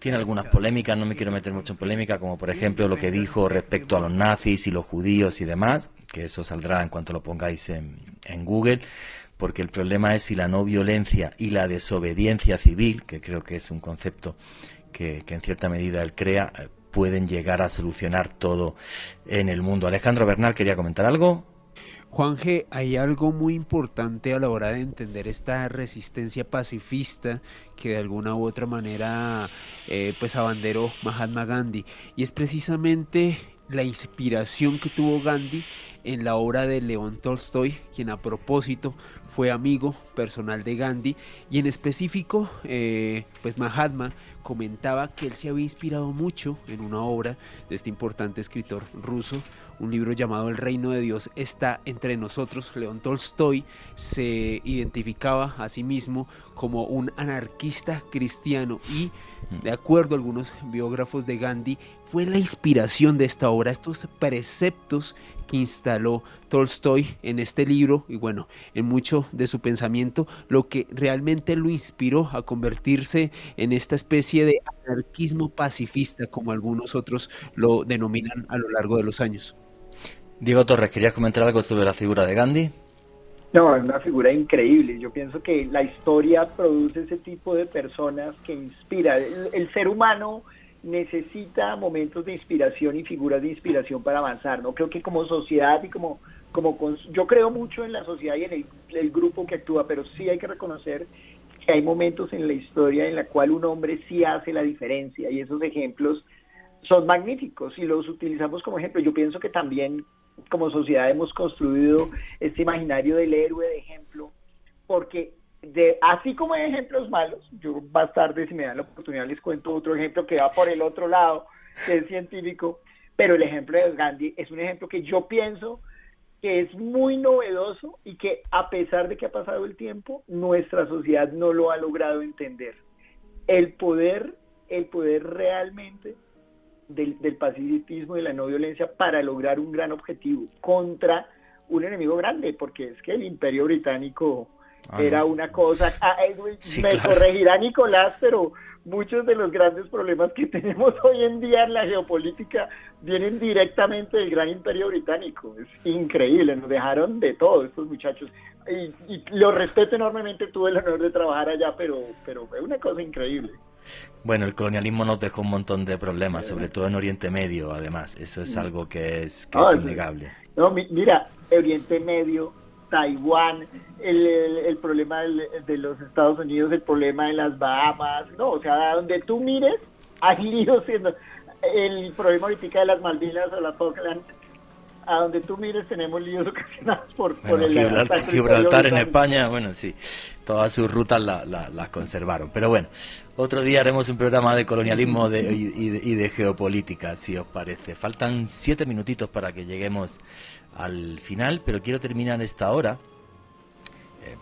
Tiene algunas polémicas, no me quiero meter mucho en polémica, como por ejemplo lo que dijo respecto a los nazis y los judíos y demás, que eso saldrá en cuanto lo pongáis en Google, porque el problema es si la no violencia y la desobediencia civil, que creo que es un concepto que en cierta medida él crea, pueden llegar a solucionar todo en el mundo. Alejandro Bernal, ¿quería comentar algo? Juanje, hay algo muy importante a la hora de entender esta resistencia pacifista que de alguna u otra manera pues abanderó Mahatma Gandhi, y es precisamente la inspiración que tuvo Gandhi en la obra de León Tolstoy, quien a propósito fue amigo personal de Gandhi, y en específico pues Mahatma comentaba que él se había inspirado mucho en una obra de este importante escritor ruso, un libro llamado El reino de Dios está entre nosotros. León Tolstoy se identificaba a sí mismo como un anarquista cristiano y, de acuerdo a algunos biógrafos de Gandhi, fue la inspiración de esta obra, estos preceptos que instaló Tolstoy en este libro y bueno, en mucho de su pensamiento, lo que realmente lo inspiró a convertirse en esta especie de anarquismo pacifista, como algunos otros lo denominan a lo largo de los años. Diego Torres, ¿querías comentar algo sobre la figura de Gandhi? No, es una figura increíble. Yo pienso que la historia produce ese tipo de personas que inspira. El ser humano necesita momentos de inspiración y figuras de inspiración para avanzar, ¿no? Creo que como sociedad y yo creo mucho en la sociedad y en el grupo que actúa, pero sí hay que reconocer que hay momentos en la historia en la cual un hombre sí hace la diferencia, y esos ejemplos son magníficos y los utilizamos como ejemplo. Yo pienso que también como sociedad hemos construido este imaginario del héroe de ejemplo, porque así como hay ejemplos malos, yo más tarde, si me dan la oportunidad, les cuento otro ejemplo que va por el otro lado, que es científico, pero el ejemplo de Gandhi es un ejemplo que yo pienso que es muy novedoso y que, a pesar de que ha pasado el tiempo, nuestra sociedad no lo ha logrado entender. El poder realmente del pacifismo y de la no violencia para lograr un gran objetivo contra un enemigo grande, porque es que el Imperio Británico Era no. una cosa, Sí, me claro. corregirá Nicolás, pero muchos de los grandes problemas que tenemos hoy en día en la geopolítica vienen directamente del gran imperio británico. Es increíble, nos dejaron de todo estos muchachos. Y los respeto enormemente, tuve el honor de trabajar allá, pero es una cosa increíble. Bueno, el colonialismo nos dejó un montón de problemas, sobre todo en Oriente Medio, además. Eso es algo que No, es innegable. no, mira, Oriente Medio, Taiwán, el problema de los Estados Unidos, el problema de las Bahamas, no, o sea, donde tú mires, hay líos siendo el problema ahorita de las Malvinas o las Falkland, a donde tú mires tenemos líos ocasionados por Bueno, el ataque del Gibraltar en Imperio España, bueno, sí, todas sus rutas las conservaron. Pero bueno, otro día haremos un programa de colonialismo y de geopolítica, si os parece. Faltan 7 minutitos para que lleguemos al final, pero quiero terminar esta hora.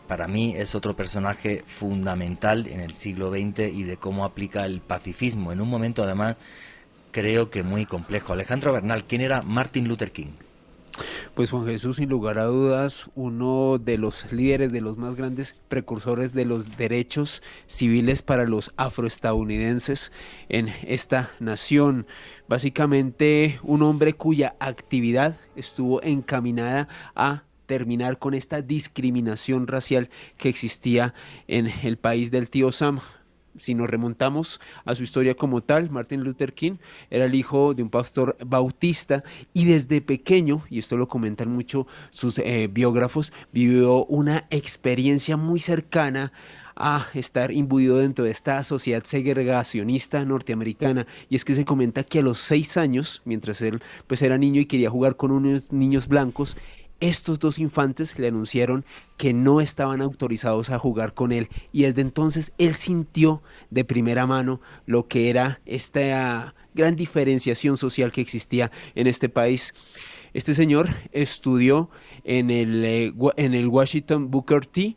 Para mí es otro personaje fundamental en el siglo XX y de cómo aplica el pacifismo, en un momento además creo que muy complejo. Alejandro Bernal, ¿quién era Martin Luther King? Pues Juan Jesús, sin lugar a dudas, uno de los líderes, de los más grandes precursores de los derechos civiles para los afroestadounidenses en esta nación. Básicamente un hombre cuya actividad estuvo encaminada a terminar con esta discriminación racial que existía en el país del tío Sam. Si nos remontamos a su historia como tal, Martin Luther King era el hijo de un pastor bautista y desde pequeño, y esto lo comentan mucho sus biógrafos, vivió una experiencia muy cercana a estar imbuido dentro de esta sociedad segregacionista norteamericana. Y es que se comenta que a los 6 años, mientras él pues era niño y quería jugar con unos niños blancos, estos dos infantes le anunciaron que no estaban autorizados a jugar con él y desde entonces él sintió de primera mano lo que era esta gran diferenciación social que existía en este país. Este señor estudió en el Washington Booker T,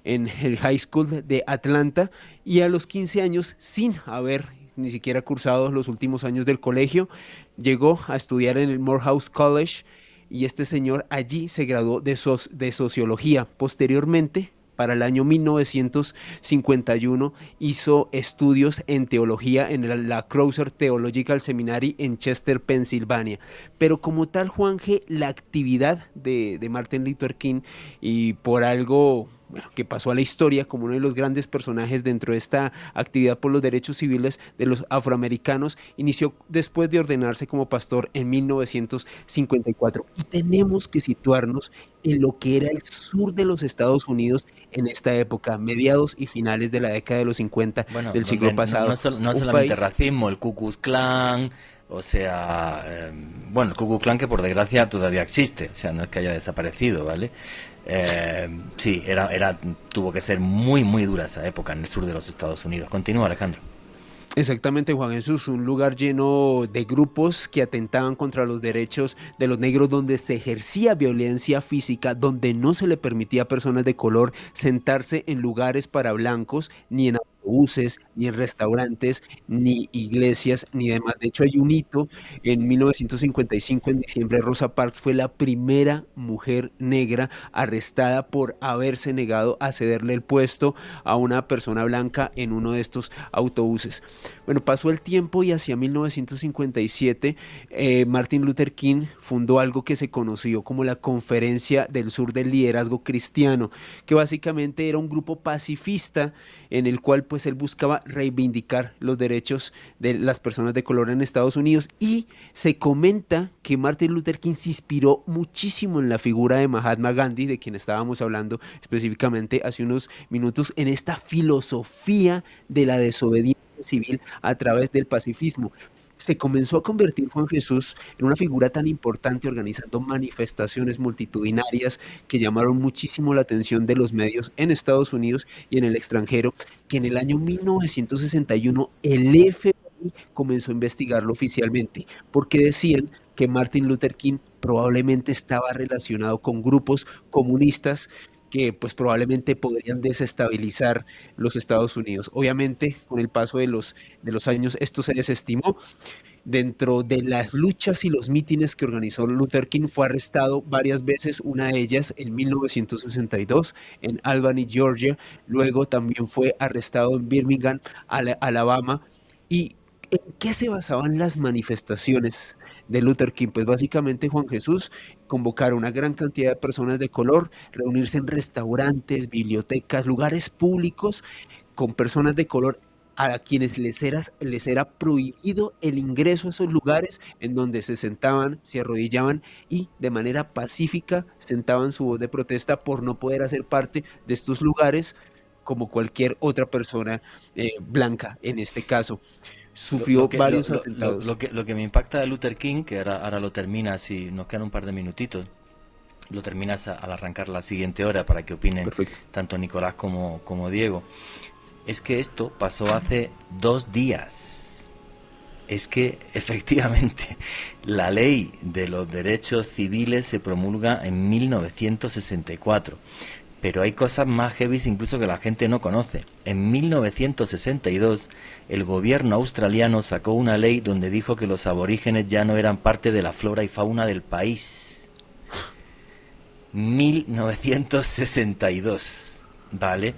en el High School de Atlanta, y a los 15 años, sin haber ni siquiera cursado los últimos años del colegio, llegó a estudiar en el Morehouse College. Y este señor allí se graduó de sociología. Posteriormente, para el año 1951, hizo estudios en teología en la Crozer Theological Seminary en Chester, Pensilvania. Pero como tal, Juanje, la actividad de Martin Luther King, y por algo que pasó a la historia como uno de los grandes personajes dentro de esta actividad por los derechos civiles de los afroamericanos, inició después de ordenarse como pastor en 1954. Y tenemos que situarnos en lo que era el sur de los Estados Unidos en esta época, mediados y finales de la década de los 50 Bueno, del siglo pasado. No Un solamente país, racismo, el Ku Klux Klan, o sea, bueno, el Ku Klux Klan que por desgracia todavía existe, o sea, no es que haya desaparecido, ¿vale? Sí, tuvo que ser muy, muy dura esa época en el sur de los Estados Unidos. Continúa, Alejandro. exactamente, Juan Jesús, un lugar lleno de grupos que atentaban contra los derechos de los negros, donde se ejercía violencia física, donde no se le permitía a personas de color sentarse en lugares para blancos, ni en autobuses, ni en restaurantes, ni iglesias, ni demás. De hecho, hay un hito en 1955, en diciembre. Rosa Parks fue la primera mujer negra arrestada por haberse negado a cederle el puesto a una persona blanca en uno de estos autobuses. Bueno, pasó el tiempo y hacia 1957 Martin Luther King fundó algo que se conoció como la Conferencia del Sur del Liderazgo Cristiano, que básicamente era un grupo pacifista en el cual pues él buscaba reivindicar los derechos de las personas de color en Estados Unidos, y se comenta que Martin Luther King se inspiró muchísimo en la figura de Mahatma Gandhi, de quien estábamos hablando específicamente hace unos minutos, en esta filosofía de la desobediencia civil a través del pacifismo. Se comenzó a convertir Juan Jesús en una figura tan importante, organizando manifestaciones multitudinarias que llamaron muchísimo la atención de los medios en Estados Unidos y en el extranjero, que en el año 1961 el FBI comenzó a investigarlo oficialmente, porque decían que Martin Luther King probablemente estaba relacionado con grupos comunistas que pues probablemente podrían desestabilizar los Estados Unidos. Obviamente, con el paso de los años esto se desestimó, Dentro de las luchas y los mítines que organizó Luther King, fue arrestado varias veces, una de ellas en 1962 en Albany, Georgia. Luego también fue arrestado en Birmingham, Alabama. ¿Y en qué se basaban las manifestaciones de Luther King? Pues básicamente, Juan Jesús, convocar a una gran cantidad de personas de color, reunirse en restaurantes, bibliotecas, lugares públicos con personas de color a quienes les era prohibido el ingreso a esos lugares, en donde se sentaban, se arrodillaban y de manera pacífica sentaban su voz de protesta por no poder hacer parte de estos lugares como cualquier otra persona blanca en este caso. Sufrió varios atentados. Lo que me impacta de Luther King, que ahora lo terminas y nos quedan un par de minutitos, lo terminas al arrancar la siguiente hora para que opinen Perfecto. tanto Nicolás como Diego, es que esto pasó hace 2 días. Es que efectivamente la ley de los derechos civiles se promulga en 1964. Pero hay cosas más heavy incluso que la gente no conoce. En 1962 el gobierno australiano sacó una ley donde dijo que los aborígenes ya no eran parte de la flora y fauna del país. 1962, ¿vale?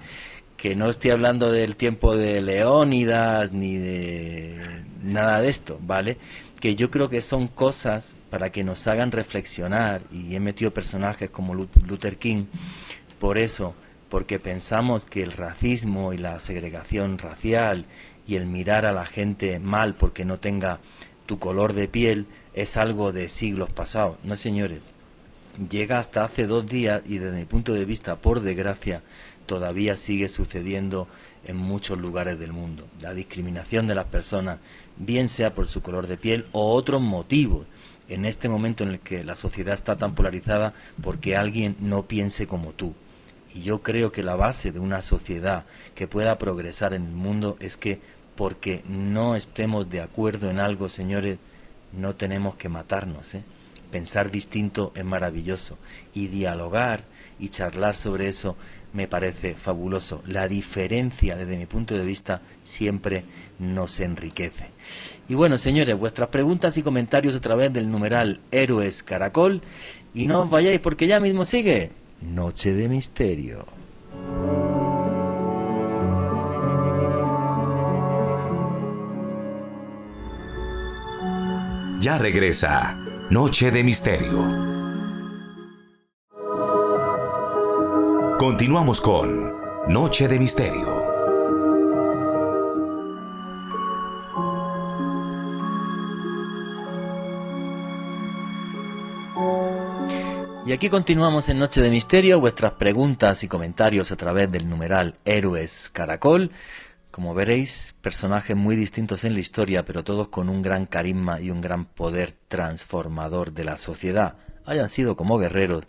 Que no estoy hablando del tiempo de Leónidas ni de nada de esto, ¿vale? Que yo creo que son cosas para que nos hagan reflexionar, y he metido personajes como Luther King por eso, porque pensamos que el racismo y la segregación racial y el mirar a la gente mal porque no tenga tu color de piel es algo de siglos pasados. No, señores, llega hasta hace 2 días y desde mi punto de vista, por desgracia, todavía sigue sucediendo en muchos lugares del mundo. La discriminación de las personas, bien sea por su color de piel o otros motivos, en este momento en el que la sociedad está tan polarizada porque alguien no piense como tú. Y yo creo que la base de una sociedad que pueda progresar en el mundo es que porque no estemos de acuerdo en algo, señores, no tenemos que matarnos, ¿eh? Pensar distinto es maravilloso y dialogar y charlar sobre eso me parece fabuloso. La diferencia, desde mi punto de vista, siempre nos enriquece. Y bueno, señores, vuestras preguntas y comentarios a través del numeral Héroes Caracol, y no os vayáis porque ya mismo sigue Noche de Misterio. Ya regresa Noche de Misterio. Continuamos con Noche de Misterio. Y aquí continuamos en Noche de Misterio, vuestras preguntas y comentarios a través del numeral Héroes Caracol. Como veréis, personajes muy distintos en la historia, pero todos con un gran carisma y un gran poder transformador de la sociedad, hayan sido como guerreros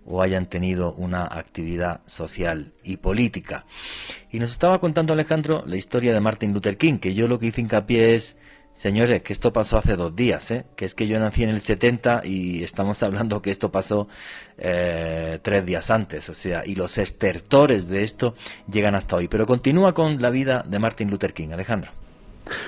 o hayan tenido una actividad social y política. Y nos estaba contando Alejandro la historia de Martin Luther King, que yo lo que hice hincapié es, señores, que esto pasó hace 2 días, que es que yo nací en el 70 y estamos hablando que esto pasó 3 días antes, o sea, y los estertores de esto llegan hasta hoy. Pero continúa con la vida de Martin Luther King, Alejandro.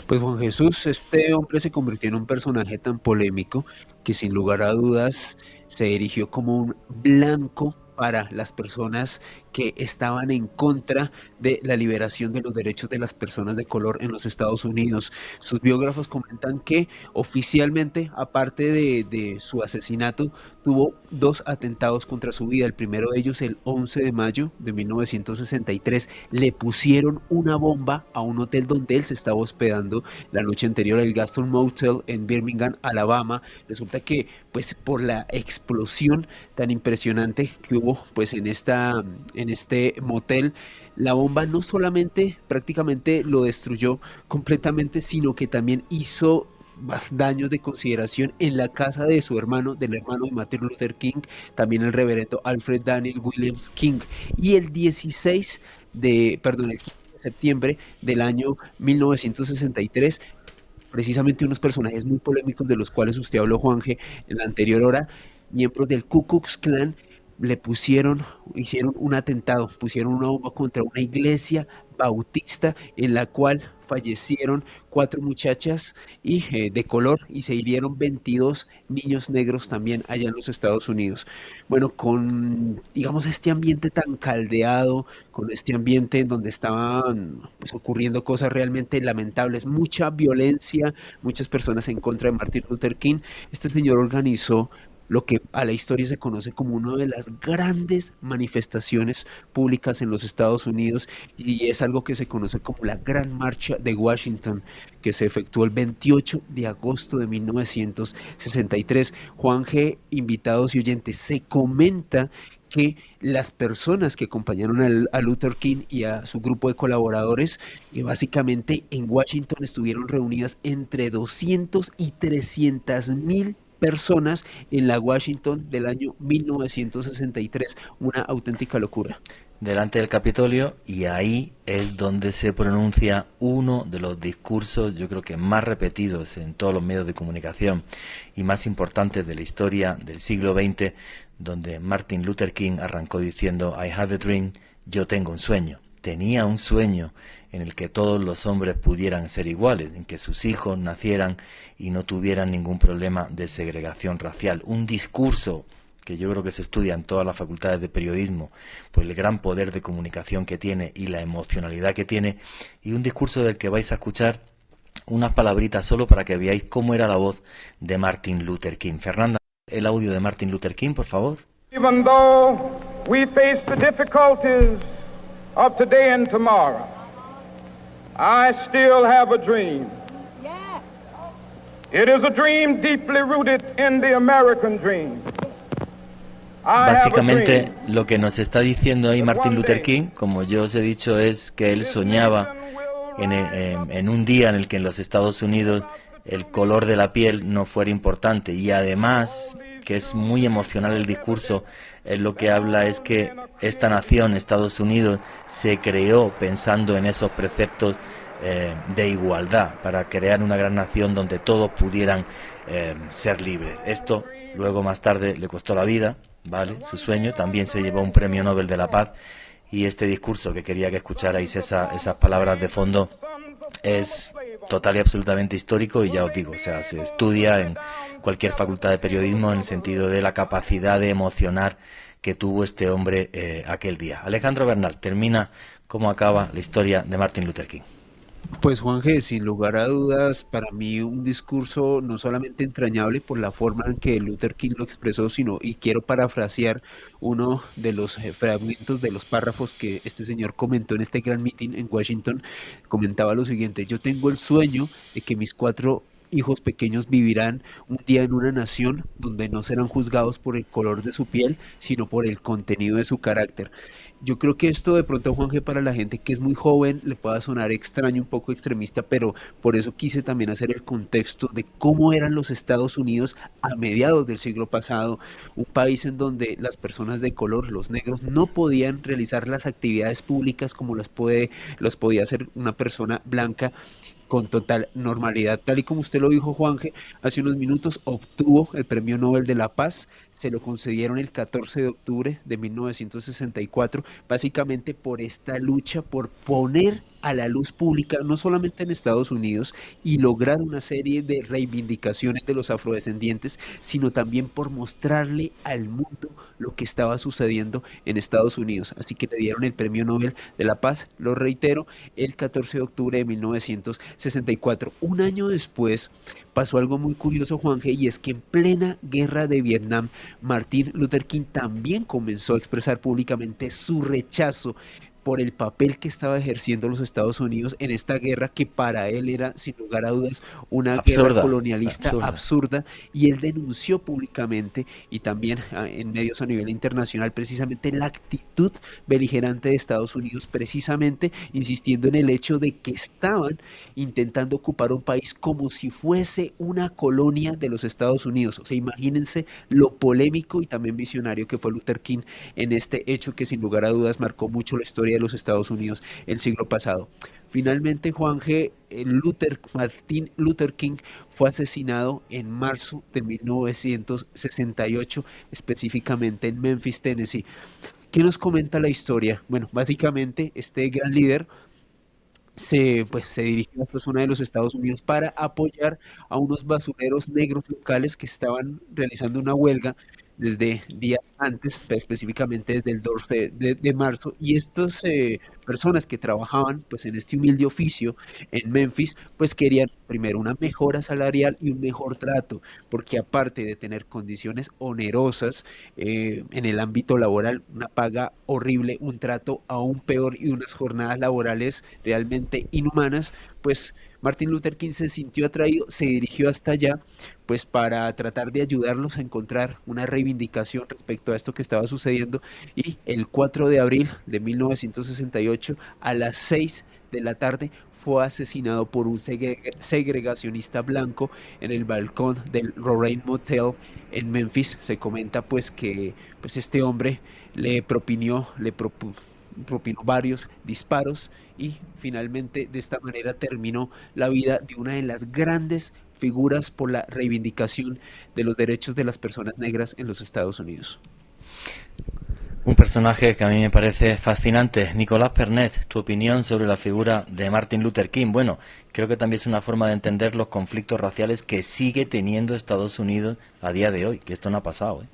Pues Juan Jesús, este hombre se convirtió en un personaje tan polémico que sin lugar a dudas se erigió como un blanco para las personas que estaban en contra de la liberación de los derechos de las personas de color en los Estados Unidos. Sus biógrafos comentan que oficialmente, aparte de su asesinato, tuvo 2 atentados contra su vida. El primero de ellos, el 11 de mayo de 1963, le pusieron una bomba a un hotel donde él se estaba hospedando la noche anterior, el Gaston Motel en Birmingham, Alabama. Resulta que, pues, por la explosión tan impresionante que hubo, pues, en este motel, la bomba no solamente prácticamente lo destruyó completamente, sino que también hizo daños de consideración en la casa de su hermano, del hermano de Martin Luther King, también el reverendo Alfred Daniel Williams King. Y el 15 de septiembre del año 1963, precisamente unos personajes muy polémicos de los cuales usted habló, Juanje, en la anterior hora, miembros del Ku Klux Klan, hicieron un atentado, pusieron una bomba contra una iglesia Bautista, en la cual fallecieron 4 muchachas de color y se hirieron 22 niños negros también allá en los Estados Unidos. Bueno, con, digamos, este ambiente tan caldeado, con este ambiente en donde estaban pues, ocurriendo cosas realmente lamentables, mucha violencia, muchas personas en contra de Martin Luther King, este señor organizó lo que a la historia se conoce como una de las grandes manifestaciones públicas en los Estados Unidos y es algo que se conoce como la Gran Marcha de Washington, que se efectuó el 28 de agosto de 1963. Juan G., invitados y oyentes, se comenta que las personas que acompañaron a Luther King y a su grupo de colaboradores, que básicamente en Washington estuvieron reunidas entre 200 y 300.000 personas en la Washington del año 1963, una auténtica locura. Delante del Capitolio, y ahí es donde se pronuncia uno de los discursos, yo creo que más repetidos en todos los medios de comunicación y más importantes de la historia del siglo XX, donde Martin Luther King arrancó diciendo I have a dream, yo tengo un sueño. Tenía un sueño en el que todos los hombres pudieran ser iguales, en que sus hijos nacieran y no tuvieran ningún problema de segregación racial. Un discurso que yo creo que se estudia en todas las facultades de periodismo, por el gran poder de comunicación que tiene y la emocionalidad que tiene, y un discurso del que vais a escuchar unas palabritas solo para que veáis cómo era la voz de Martin Luther King. Fernanda, el audio de Martin Luther King, por favor. Even though we face the difficulties of today and tomorrow, I still have a dream. It is a dream deeply rooted in the American dream. Básicamente lo que nos está diciendo ahí Martin Luther King, como yo os he dicho, es que él soñaba en un día en el que en los Estados Unidos el color de la piel no fuera importante, y además, que es muy emocional el discurso, lo que habla es que esta nación, Estados Unidos, se creó pensando en esos preceptos de igualdad, para crear una gran nación donde todos pudieran ser libres. Esto luego más tarde le costó la vida, ¿vale? Su sueño. También se llevó un premio Nobel de la Paz, y este discurso, que quería que escucharais esas palabras de fondo, es total y absolutamente histórico, y ya os digo, o sea, se estudia en cualquier facultad de periodismo en el sentido de la capacidad de emocionar que tuvo este hombre aquel día. Alejandro Bernal, termina cómo acaba la historia de Martin Luther King. Pues Juan G., sin lugar a dudas, para mí un discurso no solamente entrañable por la forma en que Luther King lo expresó, sino, y quiero parafrasear uno de los fragmentos de los párrafos que este señor comentó en este gran meeting en Washington, comentaba lo siguiente: yo tengo el sueño de que mis 4 hijos pequeños vivirán un día en una nación donde no serán juzgados por el color de su piel, sino por el contenido de su carácter. Yo creo que esto de pronto, Juan G., para la gente que es muy joven le pueda sonar extraño, un poco extremista, pero por eso quise también hacer el contexto de cómo eran los Estados Unidos a mediados del siglo pasado, un país en donde las personas de color, los negros, no podían realizar las actividades públicas como las podía hacer una persona blanca con total normalidad. Tal y como usted lo dijo, Juanje, hace unos minutos, obtuvo el Premio Nobel de la Paz, se lo concedieron el 14 de octubre de 1964, básicamente por esta lucha, por poner a la luz pública, no solamente en Estados Unidos, y lograr una serie de reivindicaciones de los afrodescendientes, sino también por mostrarle al mundo lo que estaba sucediendo en Estados Unidos. Así que le dieron el Premio Nobel de la Paz, lo reitero, el 14 de octubre de 1964. Un año después pasó algo muy curioso, Juanje, y es que en plena guerra de Vietnam, Martin Luther King también comenzó a expresar públicamente su rechazo por el papel que estaba ejerciendo los Estados Unidos en esta guerra, que para él era, sin lugar a dudas, una guerra colonialista absurda, y él denunció públicamente y también en medios a nivel internacional precisamente la actitud beligerante de Estados Unidos, precisamente insistiendo en el hecho de que estaban intentando ocupar un país como si fuese una colonia de los Estados Unidos. O sea, imagínense lo polémico y también visionario que fue Luther King en este hecho que sin lugar a dudas marcó mucho la historia de los Estados Unidos el siglo pasado. Finalmente, Juanje, Martin Luther King fue asesinado en marzo de 1968, específicamente en Memphis, Tennessee. ¿Qué nos comenta la historia? Bueno, básicamente este gran líder se dirigió a esta zona de los Estados Unidos para apoyar a unos basureros negros locales que estaban realizando una huelga desde días antes, específicamente desde el 12 de marzo, y estas personas que trabajaban pues en este humilde oficio en Memphis, pues querían primero una mejora salarial y un mejor trato, porque aparte de tener condiciones onerosas en el ámbito laboral, una paga horrible, un trato aún peor y unas jornadas laborales realmente inhumanas, pues Martin Luther King se sintió atraído, se dirigió hasta allá, pues para tratar de ayudarlos a encontrar una reivindicación respecto a esto que estaba sucediendo, y el 4 de abril de 1968 a las 6 de la tarde fue asesinado por un segregacionista blanco en el balcón del Lorraine Motel en Memphis. Se comenta pues que pues este hombre propinó varios disparos y finalmente de esta manera terminó la vida de una de las grandes figuras por la reivindicación de los derechos de las personas negras en los Estados Unidos. Un personaje que a mí me parece fascinante. Nicolás Pernet, tu opinión sobre la figura de Martin Luther King. Bueno, creo que también es una forma de entender los conflictos raciales que sigue teniendo Estados Unidos a día de hoy, que esto no ha pasado, ¿eh?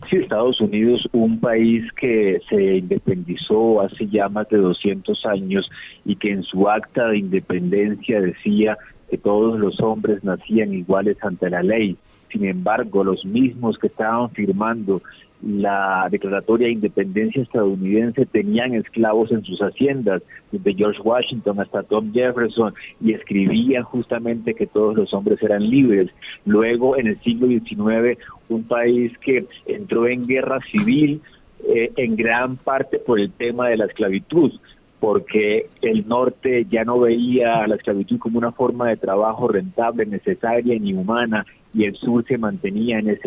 Sí, Estados Unidos, un país que se independizó hace ya más de 200 años y que en su acta de independencia decía que todos los hombres nacían iguales ante la ley. Sin embargo, los mismos que estaban firmando la Declaratoria de Independencia estadounidense tenían esclavos en sus haciendas, desde George Washington hasta Tom Jefferson, y escribían justamente que todos los hombres eran libres. Luego, en el siglo XIX, un país que entró en guerra civil, en gran parte por el tema de la esclavitud, porque el norte ya no veía a la esclavitud como una forma de trabajo rentable, necesaria ni humana, y el sur se mantenía en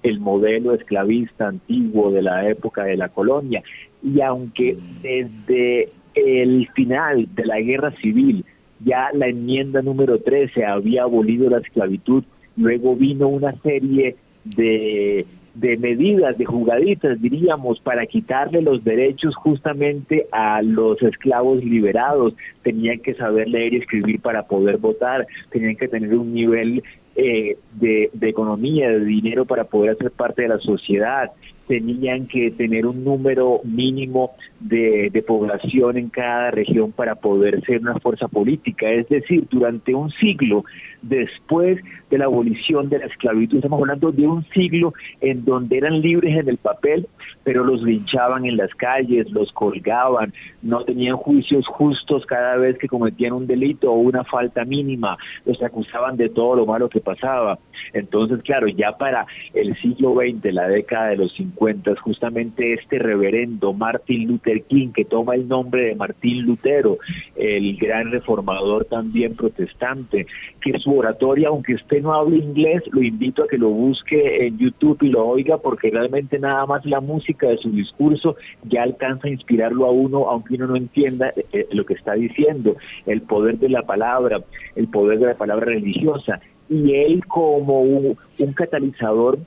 el modelo esclavista antiguo de la época de la colonia. Y aunque desde el final de la guerra civil ya la enmienda número 13 había abolido la esclavitud, luego vino una serie de medidas, de jugaditas, diríamos, para quitarle los derechos justamente a los esclavos liberados. Tenían que saber leer y escribir para poder votar, tenían que tener un nivel de economía, de dinero para poder ser parte de la sociedad, tenían que tener un número mínimo de población en cada región para poder ser una fuerza política. Es decir, durante un siglo después de la abolición de la esclavitud, estamos hablando de un siglo en donde eran libres en el papel, pero los linchaban en las calles, los colgaban, no tenían juicios justos cada vez que cometían un delito o una falta mínima, los acusaban de todo lo malo que pasaba. Entonces, claro, ya para el siglo XX, la década de los 50, justamente este reverendo Martin Luther King, que toma el nombre de Martín Lutero, el gran reformador también protestante, que su oratoria, aunque usted no hable inglés, lo invito a que lo busque en YouTube y lo oiga, porque realmente nada más la música de su discurso ya alcanza a inspirarlo a uno, aunque uno no entienda lo que está diciendo, el poder de la palabra, el poder de la palabra religiosa, y él como un catalizador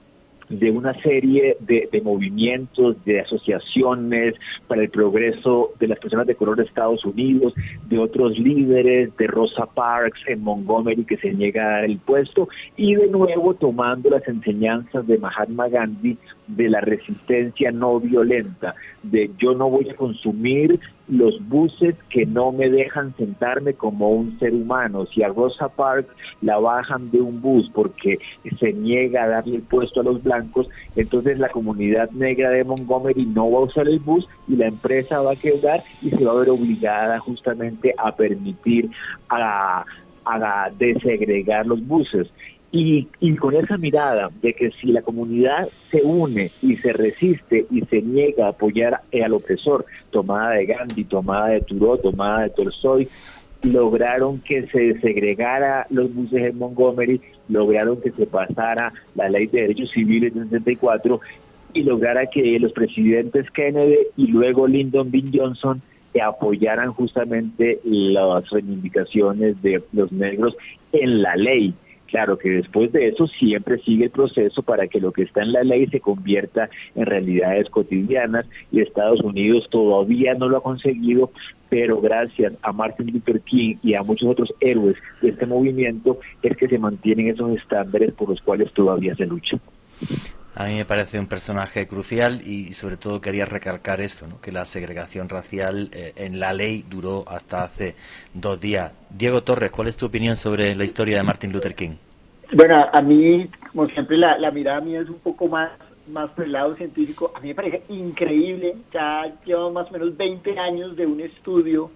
de una serie de movimientos, de asociaciones para el progreso de las personas de color de Estados Unidos, de otros líderes, de Rosa Parks en Montgomery, que se niega a dar el puesto, y de nuevo tomando las enseñanzas de Mahatma Gandhi de la resistencia no violenta, de yo no voy a consumir los buses que no me dejan sentarme como un ser humano. Si a Rosa Parks la bajan de un bus porque se niega a darle el puesto a los blancos, entonces la comunidad negra de Montgomery no va a usar el bus y la empresa va a quebrar y se va a ver obligada justamente a permitir a desegregar los buses. Y con esa mirada de que si la comunidad se une y se resiste y se niega a apoyar al opresor, tomada de Gandhi, tomada de Thoreau, tomada de Tolstoy, lograron que se segregara los buses en Montgomery, lograron que se pasara la ley de derechos civiles del 64 y lograra que los presidentes Kennedy y luego Lyndon B. Johnson apoyaran justamente las reivindicaciones de los negros en la ley. Claro que después de eso siempre sigue el proceso para que lo que está en la ley se convierta en realidades cotidianas, y Estados Unidos todavía no lo ha conseguido, pero gracias a Martin Luther King y a muchos otros héroes de este movimiento es que se mantienen esos estándares por los cuales todavía se lucha. A mí me parece un personaje crucial y sobre todo quería recalcar esto, ¿no? Que la segregación racial en la ley duró hasta hace 2 días. Diego Torres, ¿cuál es tu opinión sobre la historia de Martin Luther King? Bueno, a mí, como siempre, la mirada mía es un poco más por el lado científico. A mí me parece increíble, ya llevamos más o menos 20 años de un estudio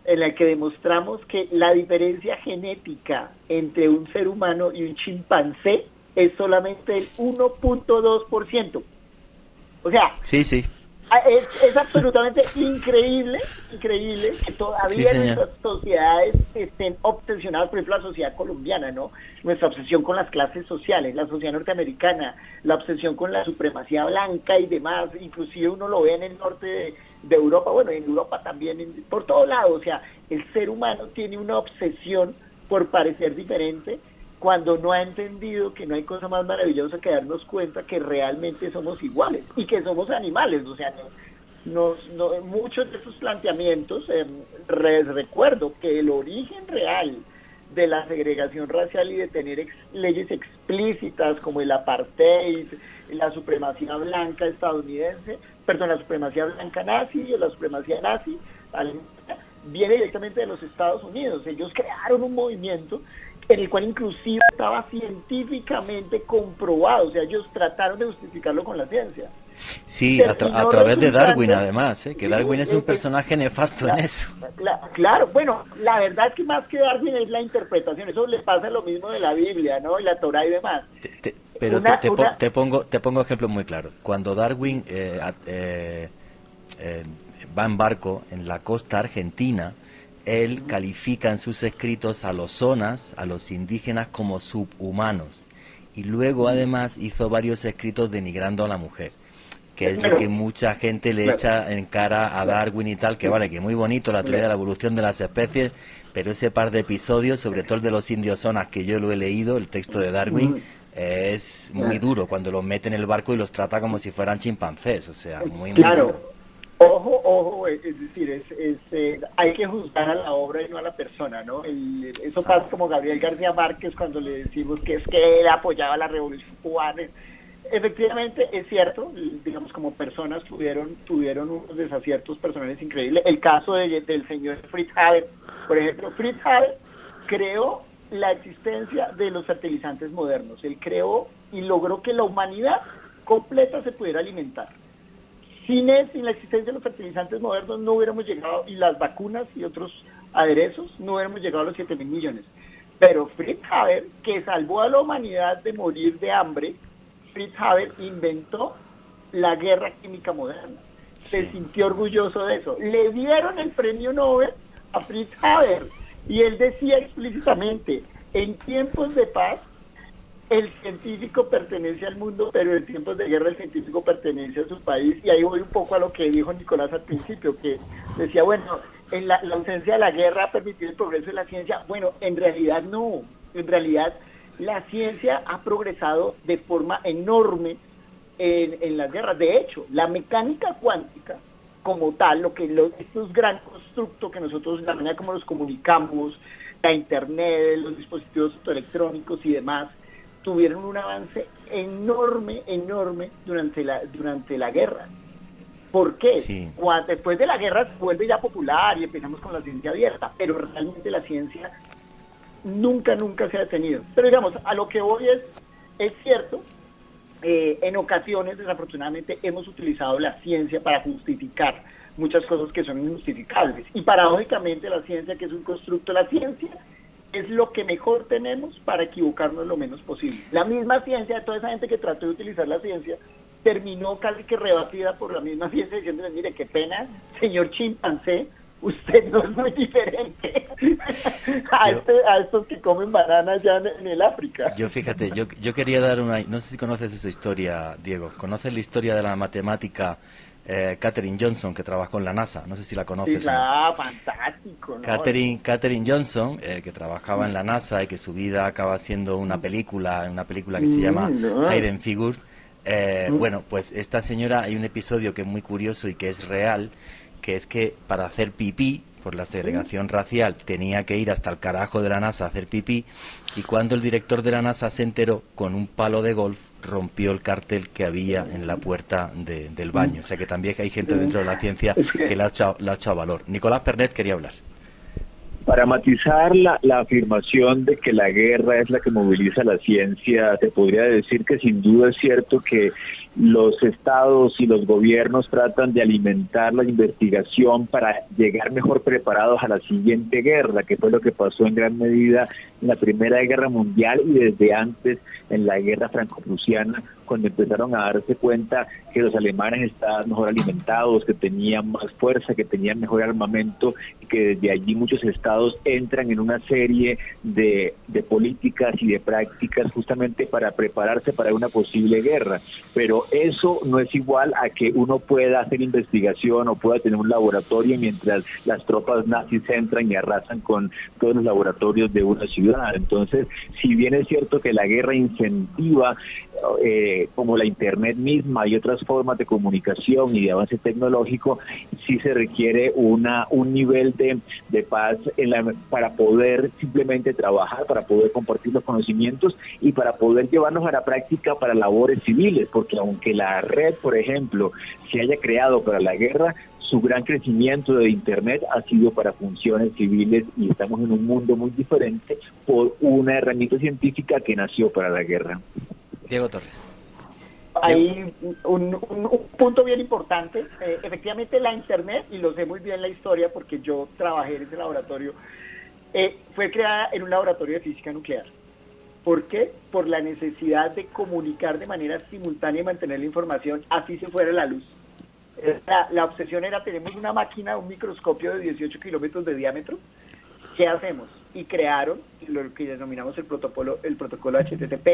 en el que demostramos que la diferencia genética entre un ser humano y un chimpancé es solamente el 1.2%. O sea, sí. Es absolutamente increíble que todavía nuestras sociedades estén obsesionadas, por ejemplo, la sociedad colombiana, ¿no? Nuestra obsesión con las clases sociales, la sociedad norteamericana, la obsesión con la supremacía blanca y demás, inclusive uno lo ve en el norte de Europa, bueno, en Europa también, por todos lados. O sea, el ser humano tiene una obsesión por parecer diferente, cuando no ha entendido que no hay cosa más maravillosa que darnos cuenta que realmente somos iguales y que somos animales. O sea, muchos de esos planteamientos, recuerdo que el origen real de la segregación racial y de tener leyes explícitas como el apartheid, la supremacía blanca estadounidense, la supremacía blanca nazi o la supremacía nazi alemana, viene directamente de los Estados Unidos. Ellos crearon un movimiento en el cual inclusive estaba científicamente comprobado. O sea, ellos trataron de justificarlo con la ciencia. Sí, a través de Darwin, además, que Darwin es un personaje nefasto en eso. Claro, bueno, la verdad es que más que Darwin es la interpretación. Eso le pasa lo mismo de la Biblia, ¿no? Y la Torá y demás. Te pongo ejemplos muy claros. Cuando Darwin va en barco en la costa argentina, él califica en sus escritos a los zonas, a los indígenas, como subhumanos. Y luego además hizo varios escritos denigrando a la mujer, que es lo que mucha gente le echa en cara a Darwin y tal, que vale, que muy bonito la teoría de la evolución de las especies, pero ese par de episodios, sobre todo el de los indios zonas, que yo lo he leído, el texto de Darwin, es muy duro cuando los mete en el barco y los trata como si fueran chimpancés. O sea, muy duro. Ojo, es decir, hay que juzgar a la obra y no a la persona, ¿no? Eso pasa como Gabriel García Márquez cuando le decimos que es que él apoyaba la revolución cubana. Efectivamente, es cierto, digamos, como personas tuvieron unos desaciertos personales increíbles. El caso del señor Fritz Haber, por ejemplo, Fritz Haber creó la existencia de los fertilizantes modernos. Él creó y logró que la humanidad completa se pudiera alimentar. Sin la existencia de los fertilizantes modernos no hubiéramos llegado, y las vacunas y otros aderezos, no hubiéramos llegado a los 7.000 millones. Pero Fritz Haber, que salvó a la humanidad de morir de hambre, Fritz Haber inventó la guerra química moderna. Se sintió orgulloso de eso. Le dieron el premio Nobel a Fritz Haber y él decía explícitamente: en tiempos de paz el científico pertenece al mundo, pero en tiempos de guerra el científico pertenece a su país. Y ahí voy un poco a lo que dijo Nicolás al principio, que decía, bueno, en la ausencia de la guerra ha permitido el progreso de la ciencia. Bueno, en realidad no. En realidad la ciencia ha progresado de forma enorme en las guerras. De hecho, la mecánica cuántica como tal, estos gran constructos que nosotros, la manera como nos comunicamos, la internet, los dispositivos electrónicos y demás, tuvieron un avance enorme durante la guerra. ¿Por qué? Sí. Después de la guerra se vuelve ya popular y empezamos con la ciencia abierta, pero realmente la ciencia nunca se ha detenido. Pero digamos, a lo que voy es cierto, en ocasiones desafortunadamente hemos utilizado la ciencia para justificar muchas cosas que son injustificables. Y paradójicamente la ciencia, que es un constructo, la ciencia es lo que mejor tenemos para equivocarnos lo menos posible. La misma ciencia, toda esa gente que trató de utilizar la ciencia, terminó casi que rebatida por la misma ciencia, diciéndole, mire, qué pena, señor chimpancé, usted no es muy diferente a estos que comen bananas ya en el África. Yo fíjate, yo quería dar no sé si conoces esa historia, Diego. ¿Conoces la historia de la matemática Katherine Johnson, que trabajó en la NASA, no sé si la conoces. Sí, claro, fantástico, ¿no? Katherine Johnson, que trabajaba en la NASA y que su vida acaba siendo una película que se llama Hidden Figures. Bueno, pues esta señora, hay un episodio que es muy curioso y que es real, que es que para hacer pipí, por la segregación racial, tenía que ir hasta el carajo de la NASA a hacer pipí, y cuando el director de la NASA se enteró, con un palo de golf rompió el cartel que había en la puerta del baño. O sea que también hay gente dentro de la ciencia que le ha echado valor. Nicolás Pernet quería hablar. Para matizar la afirmación de que la guerra es la que moviliza la ciencia, te podría decir que sin duda es cierto que los estados y los gobiernos tratan de alimentar la investigación para llegar mejor preparados a la siguiente guerra, que fue lo que pasó en gran medida en la Primera Guerra Mundial y desde antes en la Guerra Franco-Prusiana, cuando empezaron a darse cuenta que los alemanes estaban mejor alimentados, que tenían más fuerza, que tenían mejor armamento, y que desde allí muchos estados entran en una serie de políticas y de prácticas justamente para prepararse para una posible guerra. Pero eso no es igual a que uno pueda hacer investigación o pueda tener un laboratorio mientras las tropas nazis entran y arrasan con todos los laboratorios de una ciudad. Entonces, si bien es cierto que la guerra incentiva como la internet misma y otras formas de comunicación y de avance tecnológico, sí se requiere un nivel de paz para poder simplemente trabajar, para poder compartir los conocimientos y para poder llevarlos a la práctica para labores civiles, porque aunque la red, por ejemplo, se haya creado para la guerra, su gran crecimiento de Internet ha sido para funciones civiles y estamos en un mundo muy diferente por una herramienta científica que nació para la guerra. Diego Torres. Hay un punto bien importante. Efectivamente, la Internet, y lo sé muy bien la historia porque yo trabajé en ese laboratorio, fue creada en un laboratorio de física nuclear. ¿Por qué? Por la necesidad de comunicar de manera simultánea y mantener la información así se fuera la luz. La obsesión era, tenemos una máquina, un microscopio de 18 kilómetros de diámetro, ¿qué hacemos? Y crearon lo que denominamos el protocolo HTTP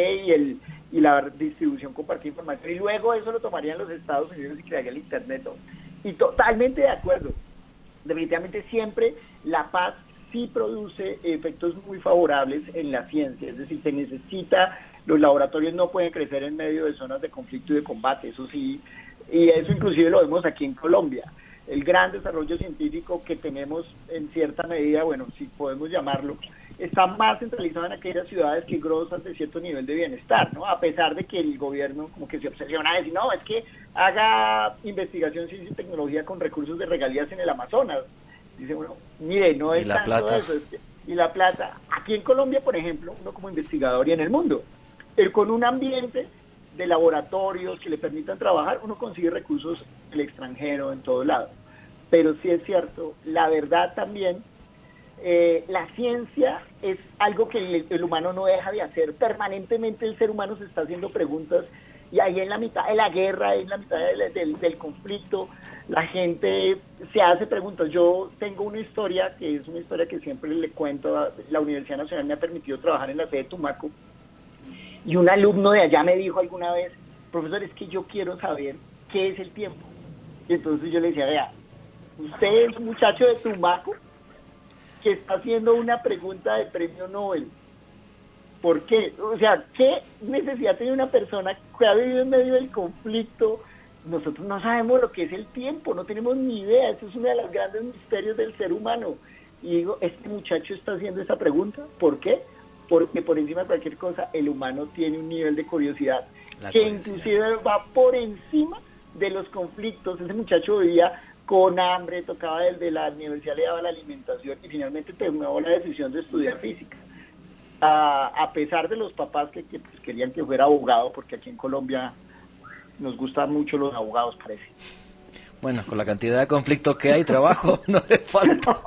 y la distribución compartida de información, y luego eso lo tomarían los Estados Unidos y crearían el Internet. Y totalmente de acuerdo. Definitivamente siempre la paz sí produce efectos muy favorables en la ciencia, es decir, se necesita, los laboratorios no pueden crecer en medio de zonas de conflicto y de combate, eso sí, y eso inclusive lo vemos aquí en Colombia. El gran desarrollo científico que tenemos en cierta medida, bueno, si podemos llamarlo, está más centralizado en aquellas ciudades que gozan de cierto nivel de bienestar, ¿no? A pesar de que el gobierno como que se obsesiona a decir, no, es que haga investigación, ciencia y tecnología con recursos de regalías en el Amazonas. Dice uno, mire, no es tanto eso. Y la plata, aquí en Colombia, por ejemplo, uno como investigador y en el mundo, con un ambiente de laboratorios que le permitan trabajar, uno consigue recursos en el extranjero, en todo lado. Pero sí es cierto, la verdad también, la ciencia es algo que el humano no deja de hacer. Permanentemente el ser humano se está haciendo preguntas, y ahí en la mitad de la guerra, en la mitad del conflicto, la gente se hace preguntas. Yo tengo una historia, que es una historia que siempre le cuento. La Universidad Nacional me ha permitido trabajar en la sede de Tumaco, y un alumno de allá me dijo alguna vez, profesor, es que yo quiero saber qué es el tiempo. Y entonces yo le decía, vea, usted es un muchacho de Tumaco que está haciendo una pregunta de premio Nobel. ¿Por qué? O sea, ¿qué necesidad tiene una persona que ha vivido en medio del conflicto? Nosotros no sabemos lo que es el tiempo, no tenemos ni idea. Eso es uno de los grandes misterios del ser humano. Y digo, este muchacho está haciendo esa pregunta. ¿Por qué? Porque por encima de cualquier cosa, el humano tiene un nivel de curiosidad que inclusive va por encima de los conflictos. Ese muchacho vivía con hambre, tocaba desde la universidad, le daba la alimentación y finalmente tomó la decisión de estudiar física. A pesar de los papás que pues, querían que fuera abogado, porque aquí en Colombia nos gustan mucho los abogados, parece. Bueno, con la cantidad de conflictos que hay, trabajo no le falta.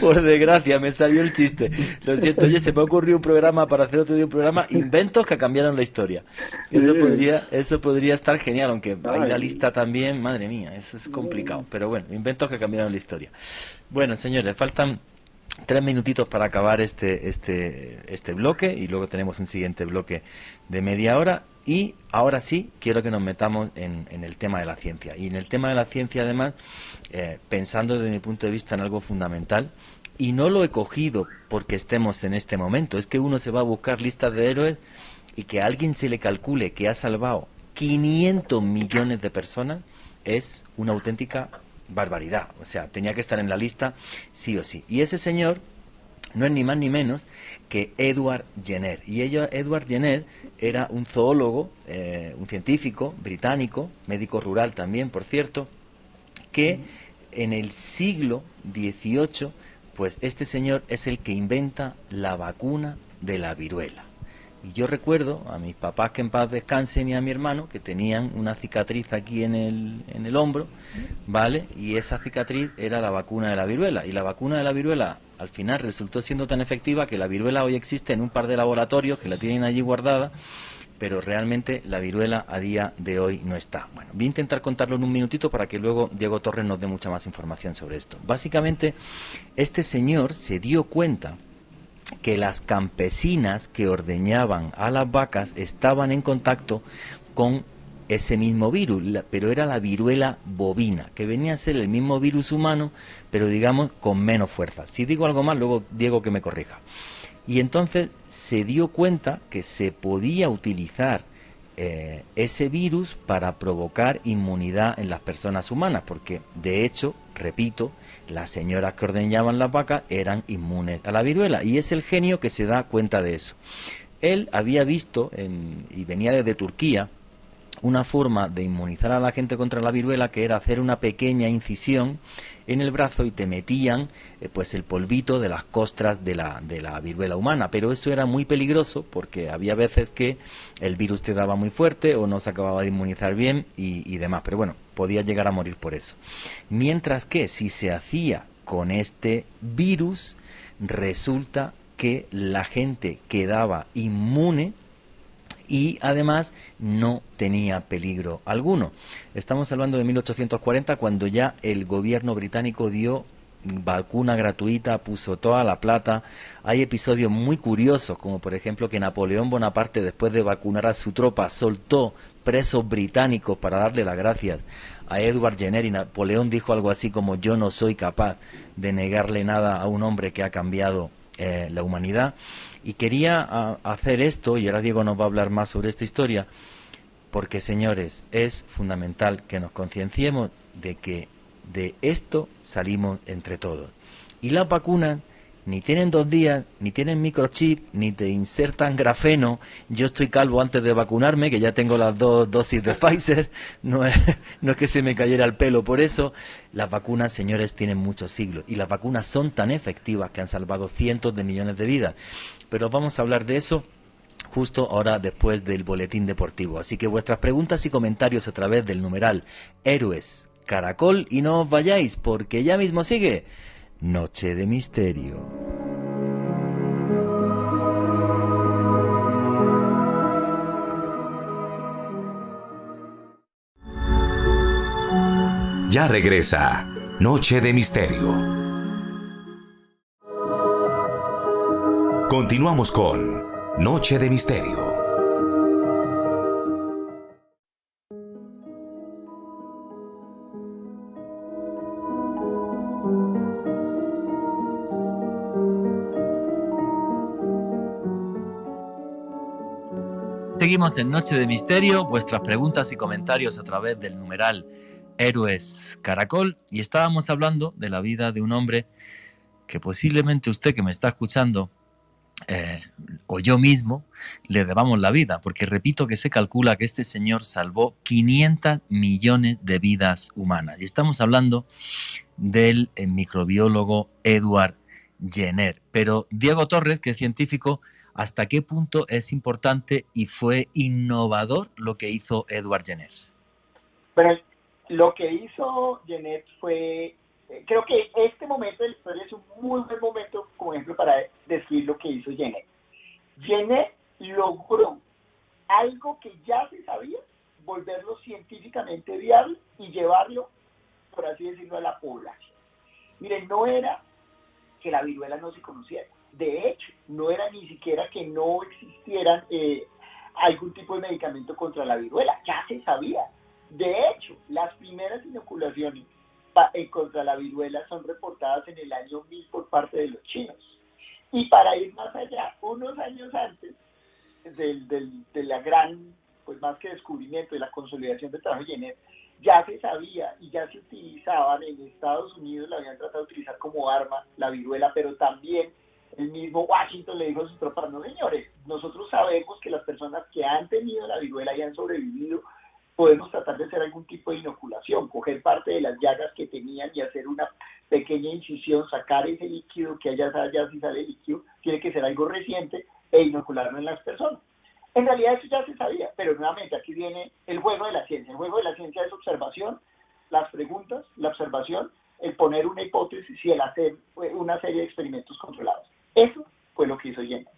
Por desgracia, me salió el chiste. Lo siento, oye, se me ocurrió un programa para hacer otro día, un programa, inventos que cambiaron la historia. Eso podría estar genial, aunque hay la lista también, madre mía, eso es complicado. Pero bueno, inventos que cambiaron la historia. Bueno, señores, faltan 3 minutitos para acabar este bloque, y luego tenemos un siguiente bloque de media hora. Y ahora sí, quiero que nos metamos en el tema de la ciencia. Y en el tema de la ciencia, además, pensando desde mi punto de vista en algo fundamental, y no lo he cogido porque estemos en este momento, es que uno se va a buscar listas de héroes y que a alguien se le calcule que ha salvado 500 millones de personas es una auténtica barbaridad. O sea, tenía que estar en la lista sí o sí. Y ese señor no es ni más ni menos que Edward Jenner. Y Edward Jenner era un zoólogo, un científico británico, médico rural también, por cierto, que en el siglo XVIII, pues este señor es el que inventa la vacuna de la viruela. Y yo recuerdo a mis papás, que en paz descansen, y a mi hermano, que tenían una cicatriz aquí en el hombro, ¿vale? Y esa cicatriz era la vacuna de la viruela. Y la vacuna de la viruela al final resultó siendo tan efectiva que la viruela hoy existe en un par de laboratorios que la tienen allí guardada, pero realmente la viruela a día de hoy no está. Bueno, voy a intentar contarlo en un minutito para que luego Diego Torres nos dé mucha más información sobre esto. Básicamente, este señor se dio cuenta que las campesinas que ordeñaban a las vacas estaban en contacto con ese mismo virus, pero era la viruela bovina, que venía a ser el mismo virus humano, pero digamos con menos fuerza. Si digo algo más, luego Diego que me corrija. Y entonces se dio cuenta que se podía utilizar ese virus para provocar inmunidad en las personas humanas, porque de hecho, repito, las señoras que ordeñaban las vacas eran inmunes a la viruela, y es el genio que se da cuenta de eso. Él había visto, y venía desde Turquía, una forma de inmunizar a la gente contra la viruela, que era hacer una pequeña incisión en el brazo y te metían pues el polvito de las costras de la viruela humana, pero eso era muy peligroso porque había veces que el virus te daba muy fuerte o no se acababa de inmunizar bien y demás, pero bueno, podías llegar a morir por eso. Mientras que si se hacía con este virus, resulta que la gente quedaba inmune y además no tenía peligro alguno. Estamos hablando de 1840, cuando ya el gobierno británico dio vacuna gratuita, puso toda la plata. Hay episodios muy curiosos, como por ejemplo que Napoleón Bonaparte, después de vacunar a su tropa, soltó presos británicos para darle las gracias a Edward Jenner, y Napoleón dijo algo así como: yo no soy capaz de negarle nada a un hombre que ha cambiado la humanidad. Y quería hacer esto, y ahora Diego nos va a hablar más sobre esta historia, porque, señores, es fundamental que nos concienciemos de que de esto salimos entre todos. Y las vacunas ni tienen 2 días, ni tienen microchip, ni te insertan grafeno. Yo estoy calvo antes de vacunarme, que ya tengo las 2 dosis de Pfizer, no es que se me cayera el pelo por eso. Las vacunas, señores, tienen muchos siglos, y las vacunas son tan efectivas que han salvado cientos de millones de vidas. Pero vamos a hablar de eso justo ahora, después del boletín deportivo. Así que vuestras preguntas y comentarios a través del numeral Héroes Caracol, y no os vayáis, porque ya mismo sigue Noche de Misterio. Ya regresa Noche de Misterio. Continuamos con Noche de Misterio. Seguimos en Noche de Misterio, vuestras preguntas y comentarios a través del numeral Héroes Caracol, y estábamos hablando de la vida de un hombre que posiblemente usted que me está escuchando o yo mismo le debamos la vida, porque repito que se calcula que este señor salvó 500 millones de vidas humanas, y estamos hablando del microbiólogo Edward Jenner. Pero Diego Torres, que es científico, ¿hasta qué punto es importante y fue innovador lo que hizo Edward Jenner? Bueno, lo que hizo Jenner fue, creo que este momento de la historia es un muy buen momento, como ejemplo, para decir lo que hizo Jenner. Jenner logró algo que ya se sabía, volverlo científicamente viable y llevarlo, por así decirlo, a la población. Miren, no era que la viruela no se conociera. De hecho, no era ni siquiera que no existieran algún tipo de medicamento contra la viruela, ya se sabía. De hecho, las primeras inoculaciones contra la viruela son reportadas en el año 1000 por parte de los chinos. Y para ir más allá, unos años antes de la gran, pues más que descubrimiento, de la consolidación del trabajo de Jenner, ya se sabía y ya se utilizaban en Estados Unidos, la habían tratado de utilizar como arma la viruela, pero también el mismo Washington le dijo a sus tropas: no señores, nosotros sabemos que las personas que han tenido la viruela y han sobrevivido, podemos tratar de hacer algún tipo de inoculación, coger parte de las llagas que tenían y hacer una pequeña incisión, sacar ese líquido, que allá si sale líquido, tiene que ser algo reciente, e inocularlo en las personas. En realidad eso ya se sabía, pero nuevamente aquí viene el juego de la ciencia. El juego de la ciencia es observación, las preguntas, la observación, el poner una hipótesis y el hacer una serie de experimentos controlados. Eso fue lo que hizo Jenner.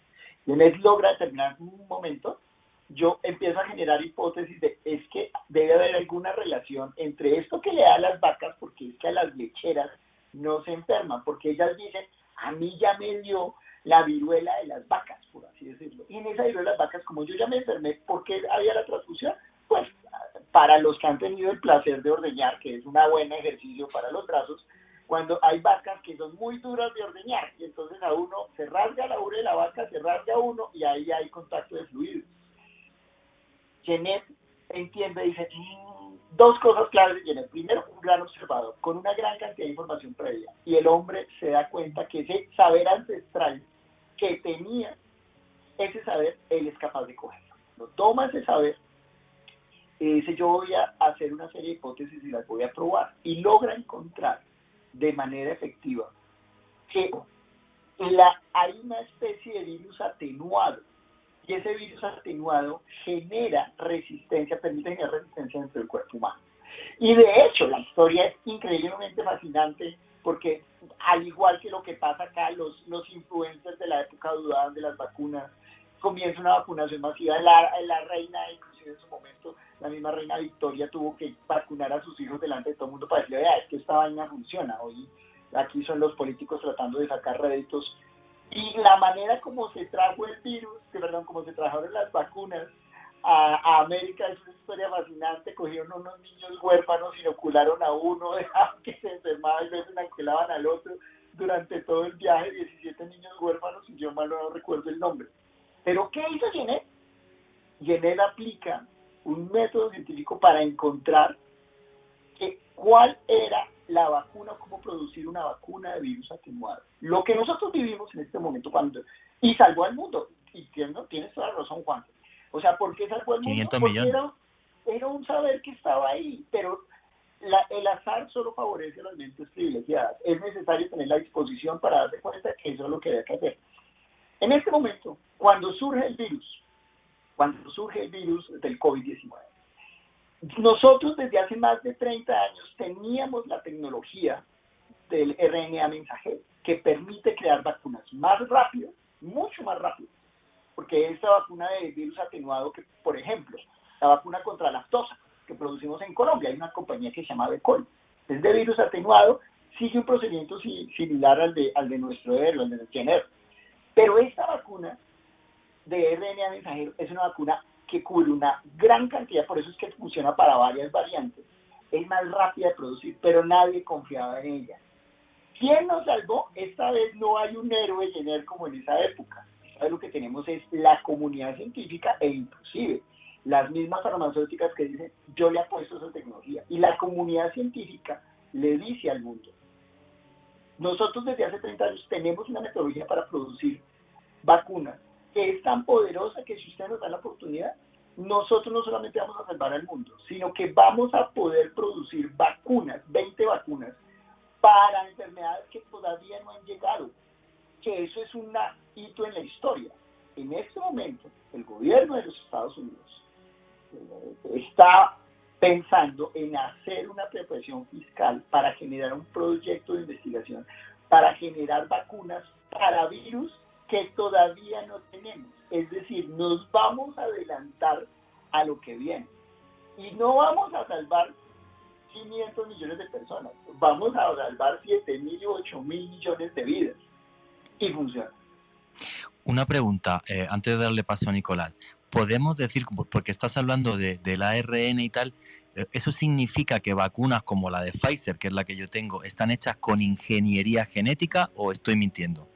Jenner logra determinar un momento, yo empiezo a generar hipótesis de es que debe haber alguna relación entre esto que le da a las vacas, porque es que a las lecheras no se enferman, porque ellas dicen: a mí ya me dio la viruela de las vacas, por así decirlo. Y en esa viruela de las vacas, como yo ya me enfermé, ¿por qué había la transfusión? Pues para los que han tenido el placer de ordeñar, que es un buen ejercicio para los brazos, cuando hay vacas que son muy duras de ordeñar, y entonces a uno se rasga la ubre de la vaca, se rasga uno, y ahí hay contacto de fluidos. Jenner entiende, dice, dos cosas claves de Jenner. Primero, un gran observador, con una gran cantidad de información previa, y el hombre se da cuenta que ese saber ancestral que tenía, ese saber, él es capaz de cogerlo. Lo toma ese saber, y dice: yo voy a hacer una serie de hipótesis y las voy a probar, y logra encontrar de manera efectiva que hay una especie de virus atenuado, y ese virus atenuado genera resistencia, permite generar resistencia dentro del cuerpo humano. Y de hecho, la historia es increíblemente fascinante, porque al igual que lo que pasa acá, los influencers de la época dudaban de las vacunas, comienza una vacunación masiva. La reina, inclusive en su momento, la misma reina Victoria tuvo que vacunar a sus hijos delante de todo el mundo para decirle: vea, es que esta vaina funciona. Hoy aquí son los políticos tratando de sacar réditos. Y la manera como se trajo el virus, como se trajeron las vacunas a América, es una historia fascinante. Cogieron unos niños huérfanos, inocularon a uno, dejaron que se enfermaba y luego inoculaban al otro durante todo el viaje. 17 niños huérfanos, y yo mal no recuerdo el nombre. Pero ¿qué hizo Jenner? Jenner aplica un método científico para encontrar cuál era la vacuna, cómo producir una vacuna de virus atenuado. Lo que nosotros vivimos en este momento, y salvó al mundo. Y tienes toda la razón, Juan. O sea, ¿por qué salvó al mundo? 500 Porque millones. era un saber que estaba ahí, pero el azar solo favorece a las mentes privilegiadas. Es necesario tener la disposición para darse cuenta que eso es lo que había que hacer. En este momento, cuando surge el virus del COVID-19, nosotros desde hace más de 30 años teníamos la tecnología del RNA mensajero, que permite crear vacunas más rápido, mucho más rápido, porque esta vacuna de virus atenuado, que por ejemplo, la vacuna contra la lactosa que producimos en Colombia, hay una compañía que se llama Becol, es de virus atenuado, sigue un procedimiento similar al de nuestro héroe, al de Jenner. Pero esta vacuna de RNA mensajero es una vacuna que cubre una gran cantidad, por eso es que funciona para varias variantes, es más rápida de producir, pero nadie confiaba en ella. ¿Quién nos salvó? Esta vez no hay un héroe Jenner como en esa época. Esta vez lo que tenemos es la comunidad científica, e inclusive las mismas farmacéuticas que dicen: yo le apuesto a esa tecnología. Y la comunidad científica le dice al mundo: nosotros desde hace 30 años tenemos una metodología para producir vacunas que es tan poderosa que si ustedes nos dan la oportunidad, nosotros no solamente vamos a salvar al mundo, sino que vamos a poder producir vacunas, 20 vacunas, para enfermedades que todavía no han llegado, que eso es un hito en la historia. En este momento, el gobierno de los Estados Unidos está pensando en hacer una preparación fiscal para generar un proyecto de investigación, para generar vacunas para virus que todavía no tenemos. Es decir, nos vamos a adelantar a lo que viene. Y no vamos a salvar 500 millones de personas, vamos a salvar 7.000 y 8.000 millones de vidas. Y funciona. Una pregunta, antes de darle paso a Nicolás. podemos decir, porque estás hablando del ARN y tal, ¿eso significa que vacunas como la de Pfizer, que es la que yo tengo, están hechas con ingeniería genética o estoy mintiendo?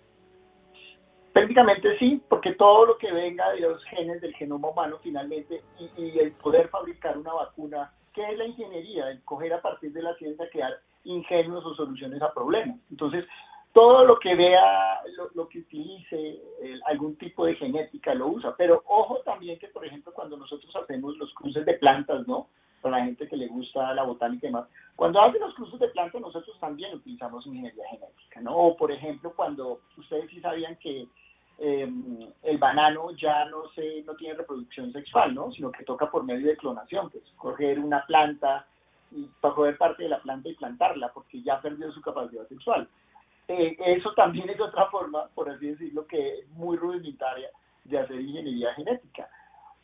Técnicamente sí, porque todo lo que venga de los genes del genoma humano finalmente y el poder fabricar una vacuna, ¿qué es la ingeniería? El coger a partir de la ciencia crear ingenios o soluciones a problemas. Entonces, todo lo que vea, lo que utilice algún tipo de genética lo usa. Pero ojo también que, por ejemplo, cuando nosotros hacemos los cruces de plantas, ¿no? Para la gente que le gusta la botánica y demás, cuando hacen los cruces de plantas nosotros también utilizamos ingeniería genética, ¿no? O, por ejemplo, cuando ustedes sí sabían que el banano ya no tiene reproducción sexual, ¿no? Sino que toca por medio de clonación, pues coger una planta y coger parte de la planta y plantarla porque ya perdió su capacidad sexual. Eso también es otra forma, por así decirlo, que es muy rudimentaria de hacer ingeniería genética.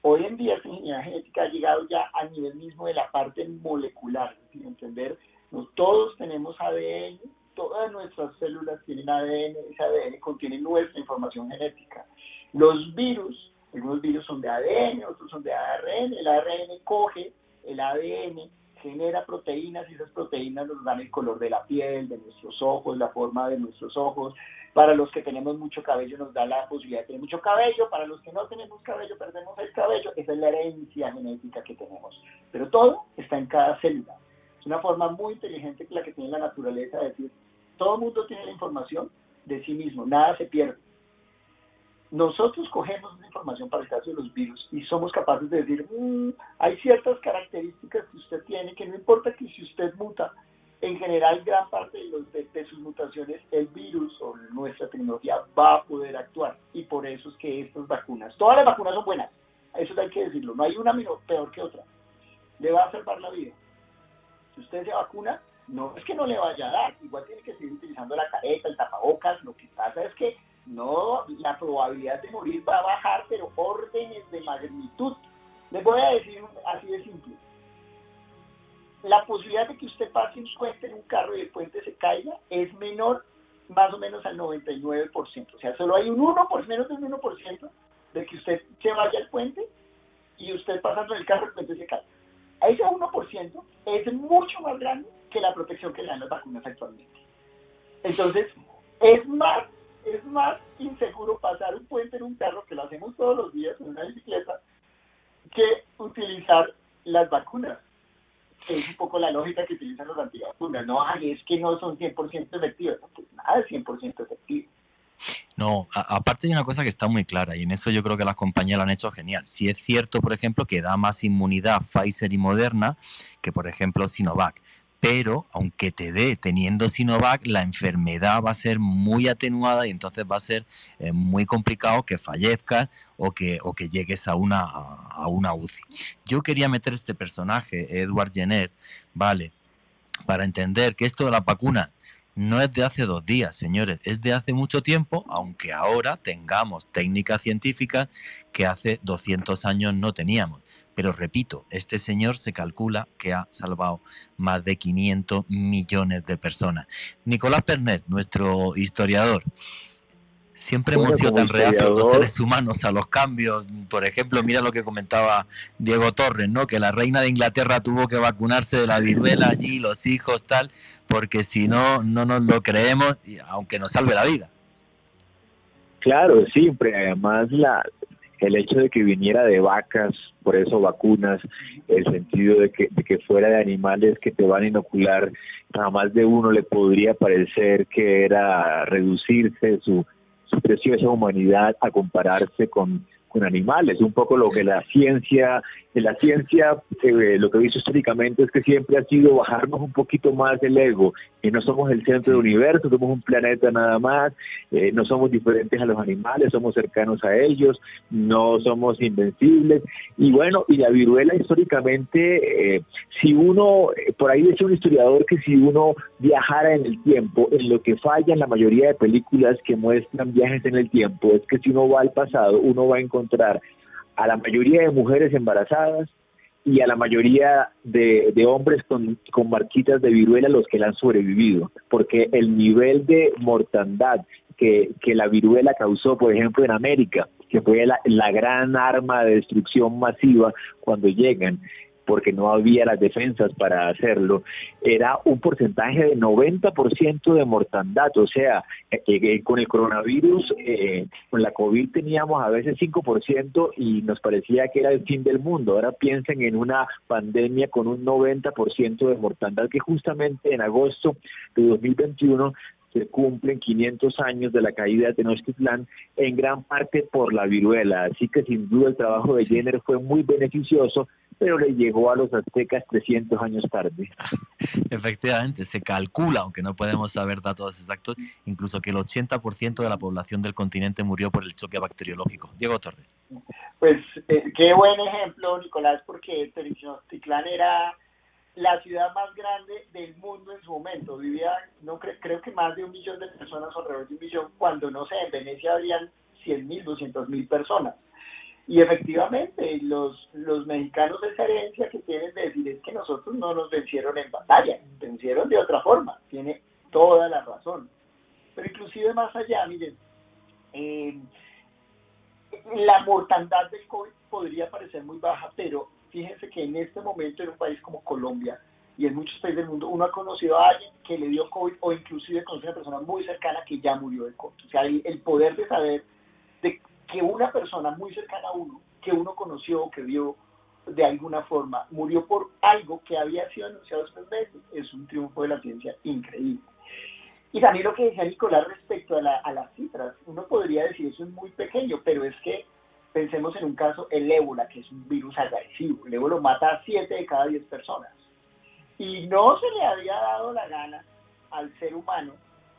Hoy en día esta ingeniería genética ha llegado ya a nivel mismo de la parte molecular, sin entender, no todos tenemos ADN, todas nuestras células tienen ADN, ese ADN contiene nuestra información genética. Los virus, algunos virus son de ADN, otros son de ARN, el ARN coge el ADN, genera proteínas y esas proteínas nos dan el color de la piel, de nuestros ojos, la forma de nuestros ojos. Para los que tenemos mucho cabello nos da la posibilidad de tener mucho cabello, para los que no tenemos cabello perdemos el cabello, esa es la herencia genética que tenemos. Pero todo está en cada célula. Es una forma muy inteligente que la que tiene la naturaleza de decir, todo el mundo tiene la información de sí mismo, nada se pierde. Nosotros cogemos esa información para el caso de los virus y somos capaces de decir, hay ciertas características que usted tiene que no importa que si usted muta, en general gran parte de sus mutaciones el virus o nuestra tecnología va a poder actuar y por eso es que estas vacunas, todas las vacunas son buenas, eso hay que decirlo, no hay una peor que otra, le va a salvar la vida. Si usted se vacuna, no es que no le vaya a dar, igual tiene que seguir utilizando la careta, el tapabocas, lo que pasa es que no, la probabilidad de morir va a bajar, pero órdenes de magnitud. Les voy a decir así de simple. La posibilidad de que usted pase un puente en un carro y el puente se caiga es menor más o menos al 99%. O sea, solo hay un 1%, menos de un 1% de que usted se vaya al puente y usted pasando en el carro el puente se caiga. Ese 1% es mucho más grande que la protección que le dan las vacunas actualmente. Entonces, es más inseguro pasar un puente en un carro, que lo hacemos todos los días en una bicicleta, que utilizar las vacunas, que es un poco la lógica que utilizan los antivacunas. No, es que no son 100% efectivas, no, pues nada es 100% efectivo. No, aparte hay una cosa que está muy clara y en eso yo creo que las compañías lo han hecho genial. Si es cierto, por ejemplo, que da más inmunidad Pfizer y Moderna que, por ejemplo, Sinovac. Pero, aunque te dé teniendo Sinovac, la enfermedad va a ser muy atenuada y entonces va a ser muy complicado que fallezcas o que llegues a una UCI. Yo quería meter este personaje, Edward Jenner, ¿vale? Para entender que esto de la vacuna no es de hace 2 días, señores, es de hace mucho tiempo, aunque ahora tengamos técnicas científicas que hace 200 años no teníamos. Pero repito, este señor se calcula que ha salvado más de 500 millones de personas. Nicolás Pernet, nuestro historiador, siempre hemos sido tan reacios los seres humanos a los cambios. Por ejemplo, mira lo que comentaba Diego Torres, ¿no? Que la reina de Inglaterra tuvo que vacunarse de la viruela allí, los hijos, tal, porque si no, no nos lo creemos, aunque nos salve la vida. Claro, siempre. Además, el hecho de que viniera de vacas, por eso vacunas, el sentido de que fuera de animales que te van a inocular, jamás de uno le podría parecer que era reducirse su preciosa humanidad a compararse con animales. Un poco lo que la ciencia, lo que he visto históricamente es que siempre ha sido bajarnos un poquito más del ego, que no somos el centro del universo, somos un planeta nada más, no somos diferentes a los animales, somos cercanos a ellos, no somos invencibles. Y bueno, y la viruela históricamente, si uno, por ahí dice un historiador que si uno viajara en el tiempo, en lo que falla en la mayoría de películas que muestran viajes en el tiempo, es que si uno va al pasado, uno va a encontrar a la mayoría de mujeres embarazadas y a la mayoría de hombres con marquitas de viruela, los que la han sobrevivido, porque el nivel de mortandad que la viruela causó, por ejemplo, en América, que fue la gran arma de destrucción masiva cuando llegan, porque no había las defensas para hacerlo, era un porcentaje de 90% de mortandad. O sea, con el coronavirus, con la COVID teníamos a veces 5% y nos parecía que era el fin del mundo. Ahora piensen en una pandemia con un 90% de mortandad, que justamente en agosto de 2021 se cumplen 500 años de la caída de Tenochtitlán, en gran parte por la viruela. Así que sin duda el trabajo de Jenner fue muy beneficioso, pero le llegó a los aztecas 300 años tarde. Efectivamente, se calcula, aunque no podemos saber datos exactos, incluso que el 80% de la población del continente murió por el choque bacteriológico. Diego Torres. Pues qué buen ejemplo, Nicolás, porque Tenochtitlán era la ciudad más grande del mundo en su momento. Vivía, no creo que más de 1 millón de personas, alrededor de 1 millón, cuando no sé, en Venecia habrían 100.000, 200.000 personas. Y efectivamente, los mexicanos, esa herencia que tienen de decir es que nosotros no nos vencieron en batalla, vencieron de otra forma, tiene toda la razón. Pero inclusive más allá, miren, la mortandad del COVID podría parecer muy baja, pero fíjense que en este momento en un país como Colombia y en muchos países del mundo, uno ha conocido a alguien que le dio COVID o inclusive conoce a una persona muy cercana que ya murió de COVID. O sea, el poder de saber de que una persona muy cercana a uno, que uno conoció o que vio de alguna forma, murió por algo que había sido anunciado después de eso, es un triunfo de la ciencia increíble. Y también lo que decía Nicolás respecto a las cifras, uno podría decir eso es muy pequeño, pero es que pensemos en un caso, el ébola, que es un virus agresivo. El ébola mata a 7 de cada 10 personas. Y no se le había dado la gana al ser humano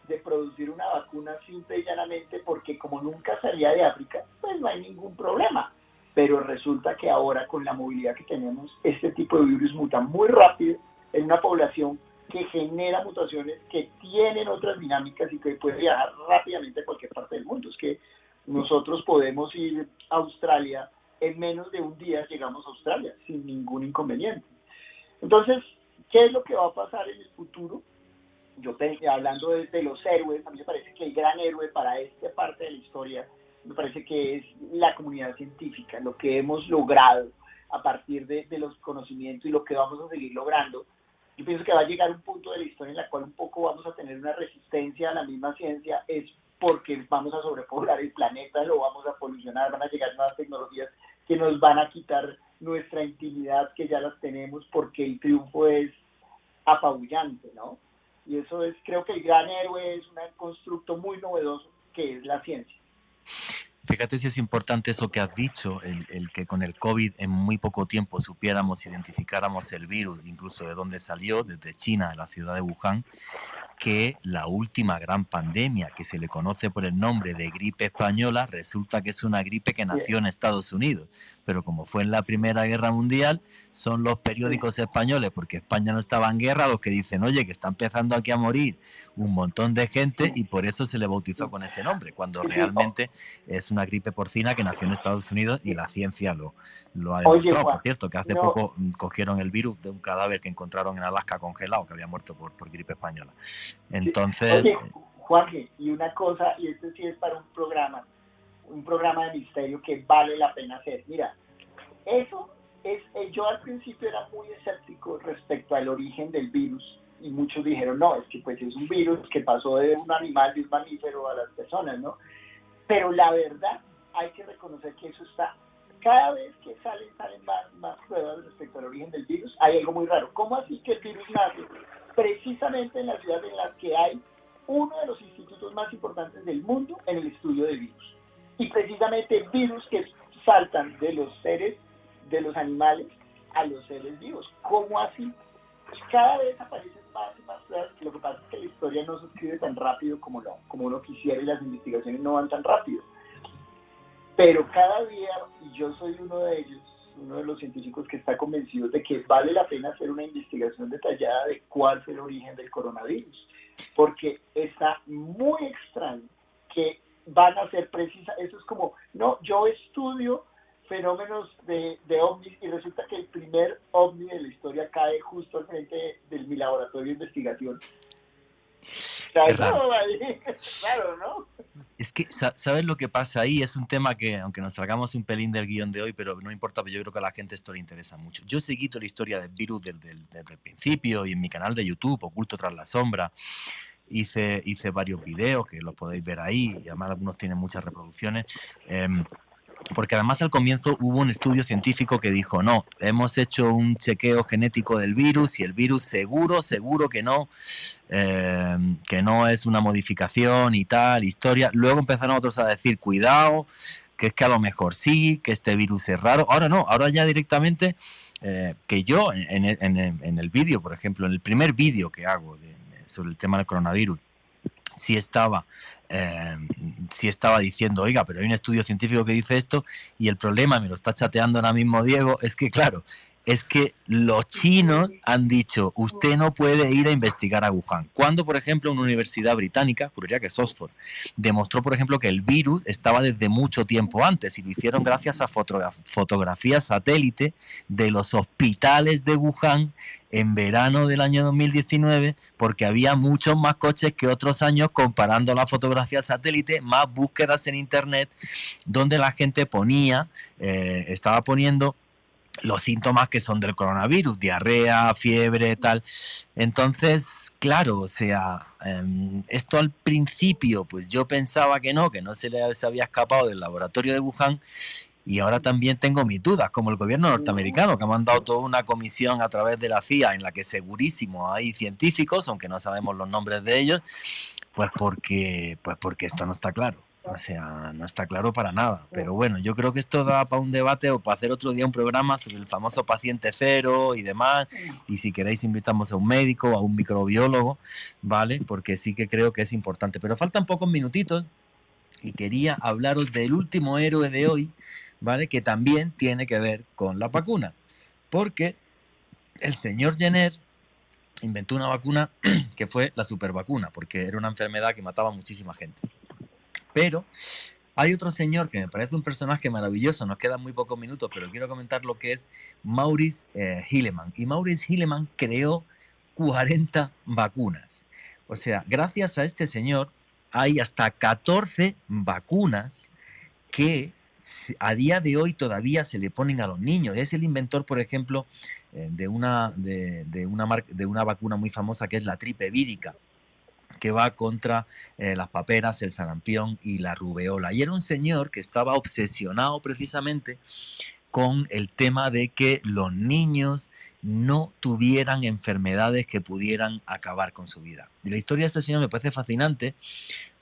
de producir una vacuna simple y llanamente porque como nunca salía de África, pues no hay ningún problema. Pero resulta que ahora con la movilidad que tenemos, este tipo de virus muta muy rápido en una población que genera mutaciones que tienen otras dinámicas y que puede viajar rápidamente a cualquier parte del mundo. Es que nosotros podemos ir a Australia, en menos de un día llegamos a Australia sin ningún inconveniente. Entonces, ¿qué es lo que va a pasar en el futuro? Yo hablando de los héroes, a mí me parece que el gran héroe para esta parte de la historia, me parece que es la comunidad científica, lo que hemos logrado a partir de los conocimientos y lo que vamos a seguir logrando. Yo pienso que va a llegar un punto de la historia en la cual un poco vamos a tener una resistencia a la misma ciencia, es porque vamos a sobrepoblar el planeta, lo vamos a polucionar, van a llegar nuevas tecnologías que nos van a quitar nuestra intimidad, que ya las tenemos, porque el triunfo es apabullante, ¿no? Y eso es, creo que el gran héroe es un constructo muy novedoso, que es la ciencia. Fíjate si es importante eso que has dicho, el que con el COVID en muy poco tiempo supiéramos, identificáramos el virus, incluso de dónde salió, desde China, de la ciudad de Wuhan, que la última gran pandemia, que se le conoce por el nombre de gripe española, resulta que es una gripe que nació en Estados Unidos. Pero como fue en la Primera Guerra Mundial, son los periódicos españoles, porque España no estaba en guerra, los que dicen, oye, que está empezando aquí a morir un montón de gente y por eso se le bautizó con ese nombre, cuando realmente es una gripe porcina que nació en Estados Unidos y la ciencia lo ha demostrado. Por cierto, que hace poco cogieron el virus de un cadáver que encontraron en Alaska congelado, que había muerto por gripe española. Entonces... Oye, Juanje, y una cosa, y esto sí es para un programa de misterio que vale la pena hacer. Mira, eso es, yo al principio era muy escéptico respecto al origen del virus, y muchos dijeron, no, es que pues es un virus que pasó de un animal, de un mamífero a las personas, ¿no? Pero la verdad, hay que reconocer que eso está, cada vez que salen más pruebas respecto al origen del virus, hay algo muy raro. ¿Cómo así que el virus nace precisamente en las ciudades en las que hay uno de los institutos más importantes del mundo en el estudio de virus? Y precisamente virus que saltan de los seres, de los animales, a los seres vivos. ¿Cómo así? Cada vez aparecen más y más pruebas. Lo que pasa es que la historia no se escribe tan rápido como uno quisiera, y las investigaciones no van tan rápido. Pero cada día, y yo soy uno de ellos, uno de los científicos que está convencido de que vale la pena hacer una investigación detallada de cuál es el origen del coronavirus, porque está muy extraño que van a ser precisas. Eso es como, no, yo estudio fenómenos de ovnis y resulta que el primer ovni de la historia cae justo al frente de mi laboratorio de investigación. O sea, es raro. Es raro, ¿no? Es que, ¿sabes lo que pasa ahí? Es un tema que, aunque nos salgamos un pelín del guión de hoy, pero no importa, pero yo creo que a la gente esto le interesa mucho. Yo seguí toda la historia del virus desde el principio y en mi canal de YouTube, Oculto tras la sombra, hice varios videos que los podéis ver ahí, y además algunos tienen muchas reproducciones. Porque además al comienzo hubo un estudio científico que dijo, no, hemos hecho un chequeo genético del virus y el virus seguro que no es una modificación y tal, historia. Luego empezaron otros a decir, cuidado, que es que a lo mejor sí, que este virus es raro. Ahora no, ahora ya directamente, que yo en el vídeo, por ejemplo, en el primer vídeo que hago sobre el tema del coronavirus, sí estaba diciendo, oiga, pero hay un estudio científico que dice esto, y el problema, me lo está chateando ahora mismo Diego, es que claro, es que los chinos han dicho, usted no puede ir a investigar a Wuhan. Cuando, por ejemplo, una universidad británica, juraría que es Oxford, demostró, por ejemplo, que el virus estaba desde mucho tiempo antes, y lo hicieron gracias a fotografías satélite de los hospitales de Wuhan en verano del año 2019, porque había muchos más coches que otros años comparando la fotografía satélite, más búsquedas en internet, donde la gente estaba poniendo los síntomas que son del coronavirus, diarrea, fiebre, tal. Entonces, claro, o sea, esto al principio, pues yo pensaba que no se había escapado del laboratorio de Wuhan, y ahora también tengo mis dudas, como el gobierno norteamericano, que ha mandado toda una comisión a través de la CIA en la que segurísimo hay científicos, aunque no sabemos los nombres de ellos, pues porque esto no está claro. O sea, no está claro para nada. Pero bueno, yo creo que esto da para un debate o para hacer otro día un programa sobre el famoso paciente cero y demás. Y si queréis invitamos a un médico o a un microbiólogo, ¿vale? Porque sí que creo que es importante. Pero faltan pocos minutitos y quería hablaros del último héroe de hoy, ¿vale? Que también tiene que ver con la vacuna. Porque el señor Jenner inventó una vacuna que fue la supervacuna, porque era una enfermedad que mataba a muchísima gente. Pero hay otro señor que me parece un personaje maravilloso, nos quedan muy pocos minutos, pero quiero comentar lo que es Maurice Hilleman. Y Maurice Hilleman creó 40 vacunas. O sea, gracias a este señor hay hasta 14 vacunas que a día de hoy todavía se le ponen a los niños. Es el inventor, por ejemplo, de una vacuna muy famosa que es la tripe vírica, que va contra las paperas, el sarampión y la rubeola. Y era un señor que estaba obsesionado precisamente con el tema de que los niños no tuvieran enfermedades que pudieran acabar con su vida. Y la historia de este señor me parece fascinante,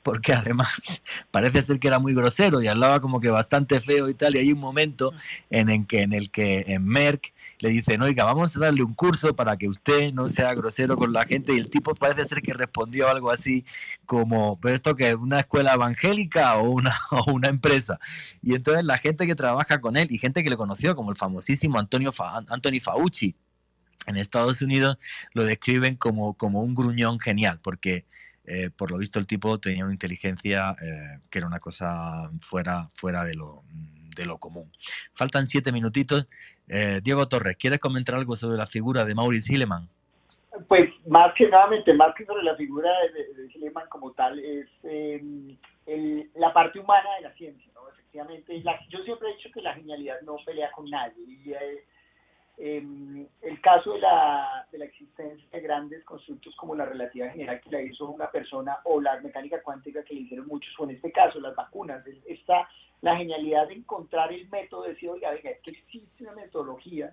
porque además parece ser que era muy grosero y hablaba como que bastante feo y tal, y hay un momento en el que Merck le dicen, oiga, vamos a darle un curso para que usted no sea grosero con la gente, y el tipo parece ser que respondió algo así como, ¿pero esto qué es? ¿Una escuela evangélica o una empresa? Y entonces la gente que trabaja con él y gente que le conoció, como el famosísimo Anthony Fauci en Estados Unidos, lo describen como un gruñón genial, porque por lo visto el tipo tenía una inteligencia que era una cosa fuera de lo común. Faltan 7 minutitos. Diego Torres, ¿quieres comentar algo sobre la figura de Maurice Hilleman? Pues más que sobre la figura de Hilleman como tal, es la parte humana de la ciencia, ¿no? Efectivamente, yo siempre he dicho que la genialidad no pelea con nadie, y el caso de la existencia de grandes constructos como la relatividad general que la hizo una persona, o la mecánica cuántica que le hicieron muchos, o en este caso las vacunas, está la genialidad de encontrar el método, de decir, oiga, es que existe una metodología,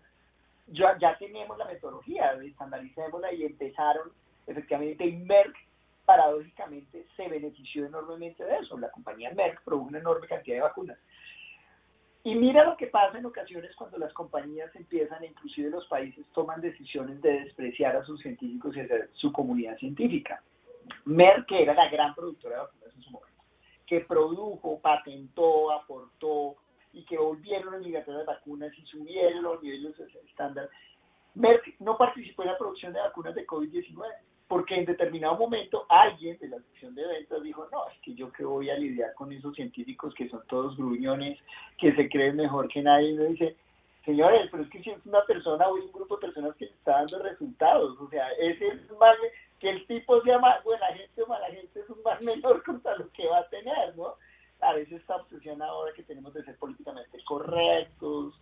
ya tenemos la metodología, estandaricémosla, y empezaron efectivamente, y Merck paradójicamente se benefició enormemente de eso. La compañía Merck produjo una enorme cantidad de vacunas. Y mira lo que pasa en ocasiones cuando las compañías empiezan, inclusive los países, toman decisiones de despreciar a sus científicos y a su comunidad científica. Merck, que era la gran productora de vacunas en su momento, que produjo, patentó, aportó, y que volvieron obligatorias las vacunas y subieron los niveles estándar. Merck no participó en la producción de vacunas de COVID-19, porque en determinado momento alguien de la sección de ventas dijo, no, es que yo que voy a lidiar con esos científicos que son todos gruñones, que se creen mejor que nadie. Y uno dice, señores, pero es que si es una persona o es un grupo de personas que está dando resultados, o sea, ese es más, que el tipo sea buena gente o mala gente, es un más menor contra lo que va a tener, ¿no? a veces esta obsesión ahora que tenemos de ser políticamente correctos,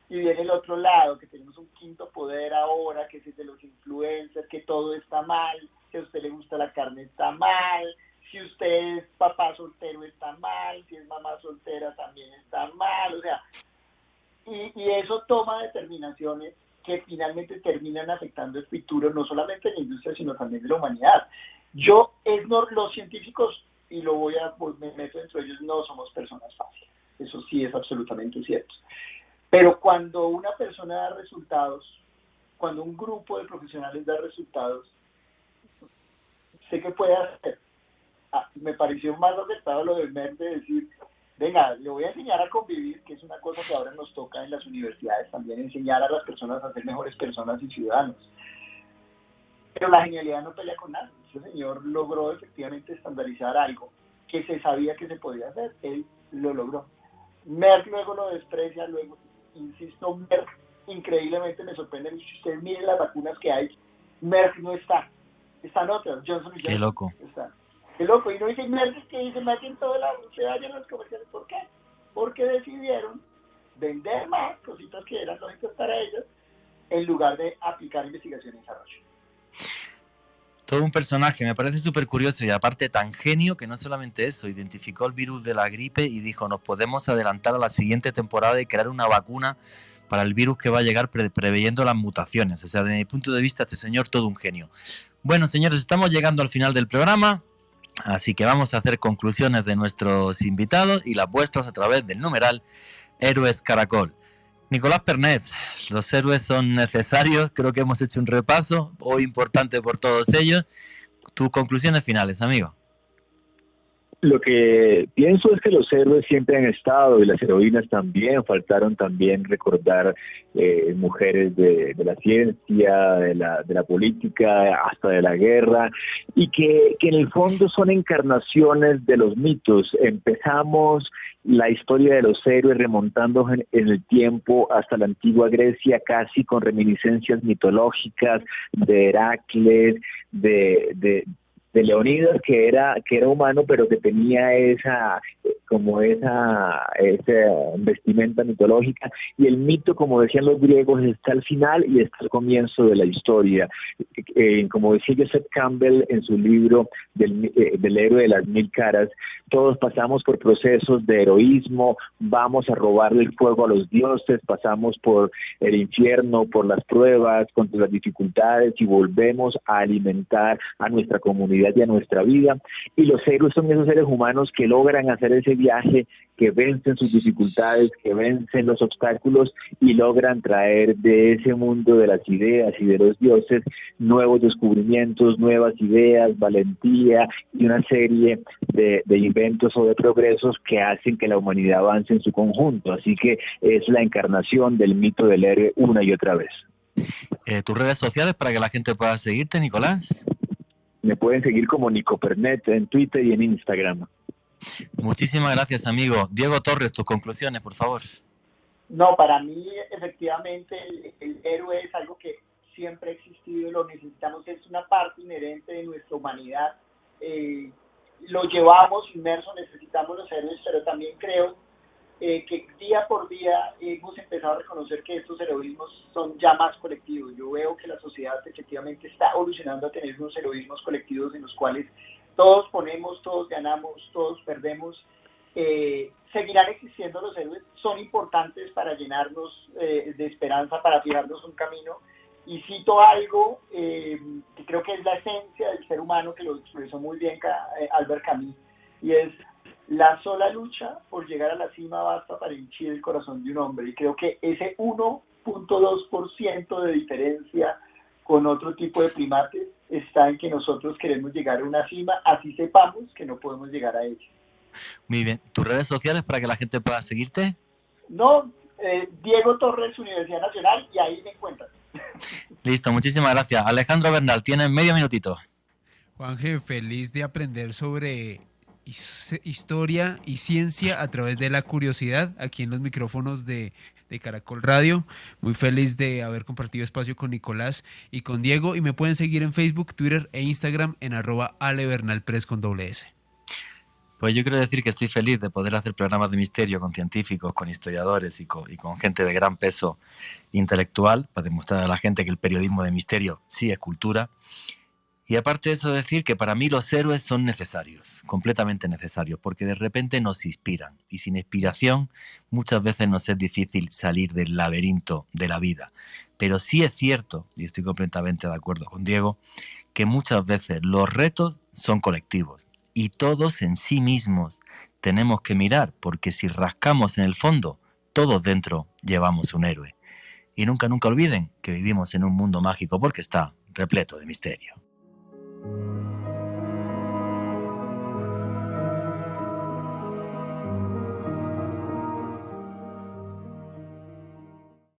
y viene el otro lado, que tenemos un quinto poder ahora, que es el de los influencers, que todo está mal, si a usted le gusta la carne está mal, si usted es papá soltero está mal, si es mamá soltera también está mal, o sea, y eso toma determinaciones que finalmente terminan afectando el futuro, no solamente de la industria, sino también de la humanidad. Los científicos, y me meto dentro de ellos, no somos personas fáciles, eso sí es absolutamente cierto. Pero cuando una persona da resultados, cuando un grupo de profesionales da resultados, sé que puede hacer. Me pareció más acertado lo de Merck de decir, venga, le voy a enseñar a convivir, que es una cosa que ahora nos toca en las universidades también, enseñar a las personas a ser mejores personas y ciudadanos. Pero la genialidad no pelea con nada. Ese señor logró efectivamente estandarizar algo que se sabía que se podía hacer. Él lo logró. Merck luego lo desprecia, luego, insisto, Merck increíblemente me sorprende. Si ustedes miren las vacunas que hay, Merck no está. Están otras, Johnson & Johnson. Qué loco. Está. Qué loco. Y no dice Merck, que dice Merck en todo lado, se vayan los comerciales. ¿Por qué? Porque decidieron vender más cositas que eran lógicas para ellos en lugar de aplicar investigación y desarrollo. Todo un personaje, me parece súper curioso y aparte tan genio que no solamente eso, identificó el virus de la gripe y dijo, nos podemos adelantar a la siguiente temporada y crear una vacuna para el virus que va a llegar preveyendo las mutaciones. O sea, desde mi punto de vista, este señor todo un genio. Bueno, señores, estamos llegando al final del programa, así que vamos a hacer conclusiones de nuestros invitados y las vuestras a través del numeral Héroes Caracol. Nicolás Pernet, los héroes son necesarios, creo que hemos hecho un repaso, hoy importante por todos ellos. Tus conclusiones finales, amigo. Lo que pienso es que los héroes siempre han estado y las heroínas también. Faltaron también recordar mujeres de la ciencia, de la política, hasta de la guerra, y que en el fondo son encarnaciones de los mitos. Empezamos la historia de los héroes remontando en el tiempo hasta la antigua Grecia, casi con reminiscencias mitológicas de Heracles, de Leonidas, que era humano, pero que tenía esa vestimenta mitológica, y el mito, como decían los griegos, está al final y está al comienzo de la historia. Como decía Joseph Campbell en su libro del héroe de las 1000 caras, todos pasamos por procesos de heroísmo, vamos a robarle el fuego a los dioses, pasamos por el infierno, por las pruebas, contra las dificultades, y volvemos a alimentar a nuestra comunidad y a nuestra vida. Y los héroes son esos seres humanos que logran hacer ese viaje, que vencen sus dificultades, que vencen los obstáculos y logran traer de ese mundo de las ideas y de los dioses nuevos descubrimientos, nuevas ideas, valentía y una serie de inventos o de progresos que hacen que la humanidad avance en su conjunto. Así que es la encarnación del mito del héroe una y otra vez. ¿Tus redes sociales para que la gente pueda seguirte, Nicolás? Me pueden seguir como Nico Pernet en Twitter y en Instagram. Muchísimas gracias, amigo. Diego Torres, tus conclusiones, por favor. No, para mí, efectivamente, el héroe es algo que siempre ha existido y lo necesitamos, es una parte inherente de nuestra humanidad. Lo llevamos inmerso, necesitamos los héroes, pero también creo que día por día hemos empezado a reconocer que estos heroísmos son ya más colectivos. Yo veo que la sociedad efectivamente está evolucionando a tener unos heroísmos colectivos en los cuales todos ponemos, todos ganamos, todos perdemos. Seguirán existiendo los héroes, son importantes para llenarnos de esperanza, para fijarnos un camino. Y cito algo que creo que es la esencia del ser humano, que lo expresó muy bien Albert Camus, y es: la sola lucha por llegar a la cima basta para henchir el corazón de un hombre. Y creo que ese 1.2% de diferencia con otro tipo de primates está en que nosotros queremos llegar a una cima, así sepamos que no podemos llegar a ella. Muy bien. ¿Tus redes sociales para que la gente pueda seguirte? No, Diego Torres, Universidad Nacional, y ahí me encuentran. Listo, muchísimas gracias. Alejandro Bernal, tienes medio minutito. Juanje, feliz de aprender sobre historia y ciencia a través de la curiosidad aquí en los micrófonos de Caracol Radio. Muy feliz de haber compartido espacio con Nicolás y con Diego, y me pueden seguir en Facebook, Twitter e Instagram en @alebernalpress con doble S. Pues yo quiero decir que estoy feliz de poder hacer programas de misterio con científicos, con historiadores y con gente de gran peso intelectual, para demostrar a la gente que el periodismo de misterio sí es cultura. Y aparte de eso, decir que para mí los héroes son necesarios, completamente necesarios, porque de repente nos inspiran. Y sin inspiración muchas veces nos es difícil salir del laberinto de la vida. Pero sí es cierto, y estoy completamente de acuerdo con Diego, que muchas veces los retos son colectivos. Y todos en sí mismos tenemos que mirar, porque si rascamos en el fondo, todos dentro llevamos un héroe. Y nunca olviden que vivimos en un mundo mágico porque está repleto de misterio.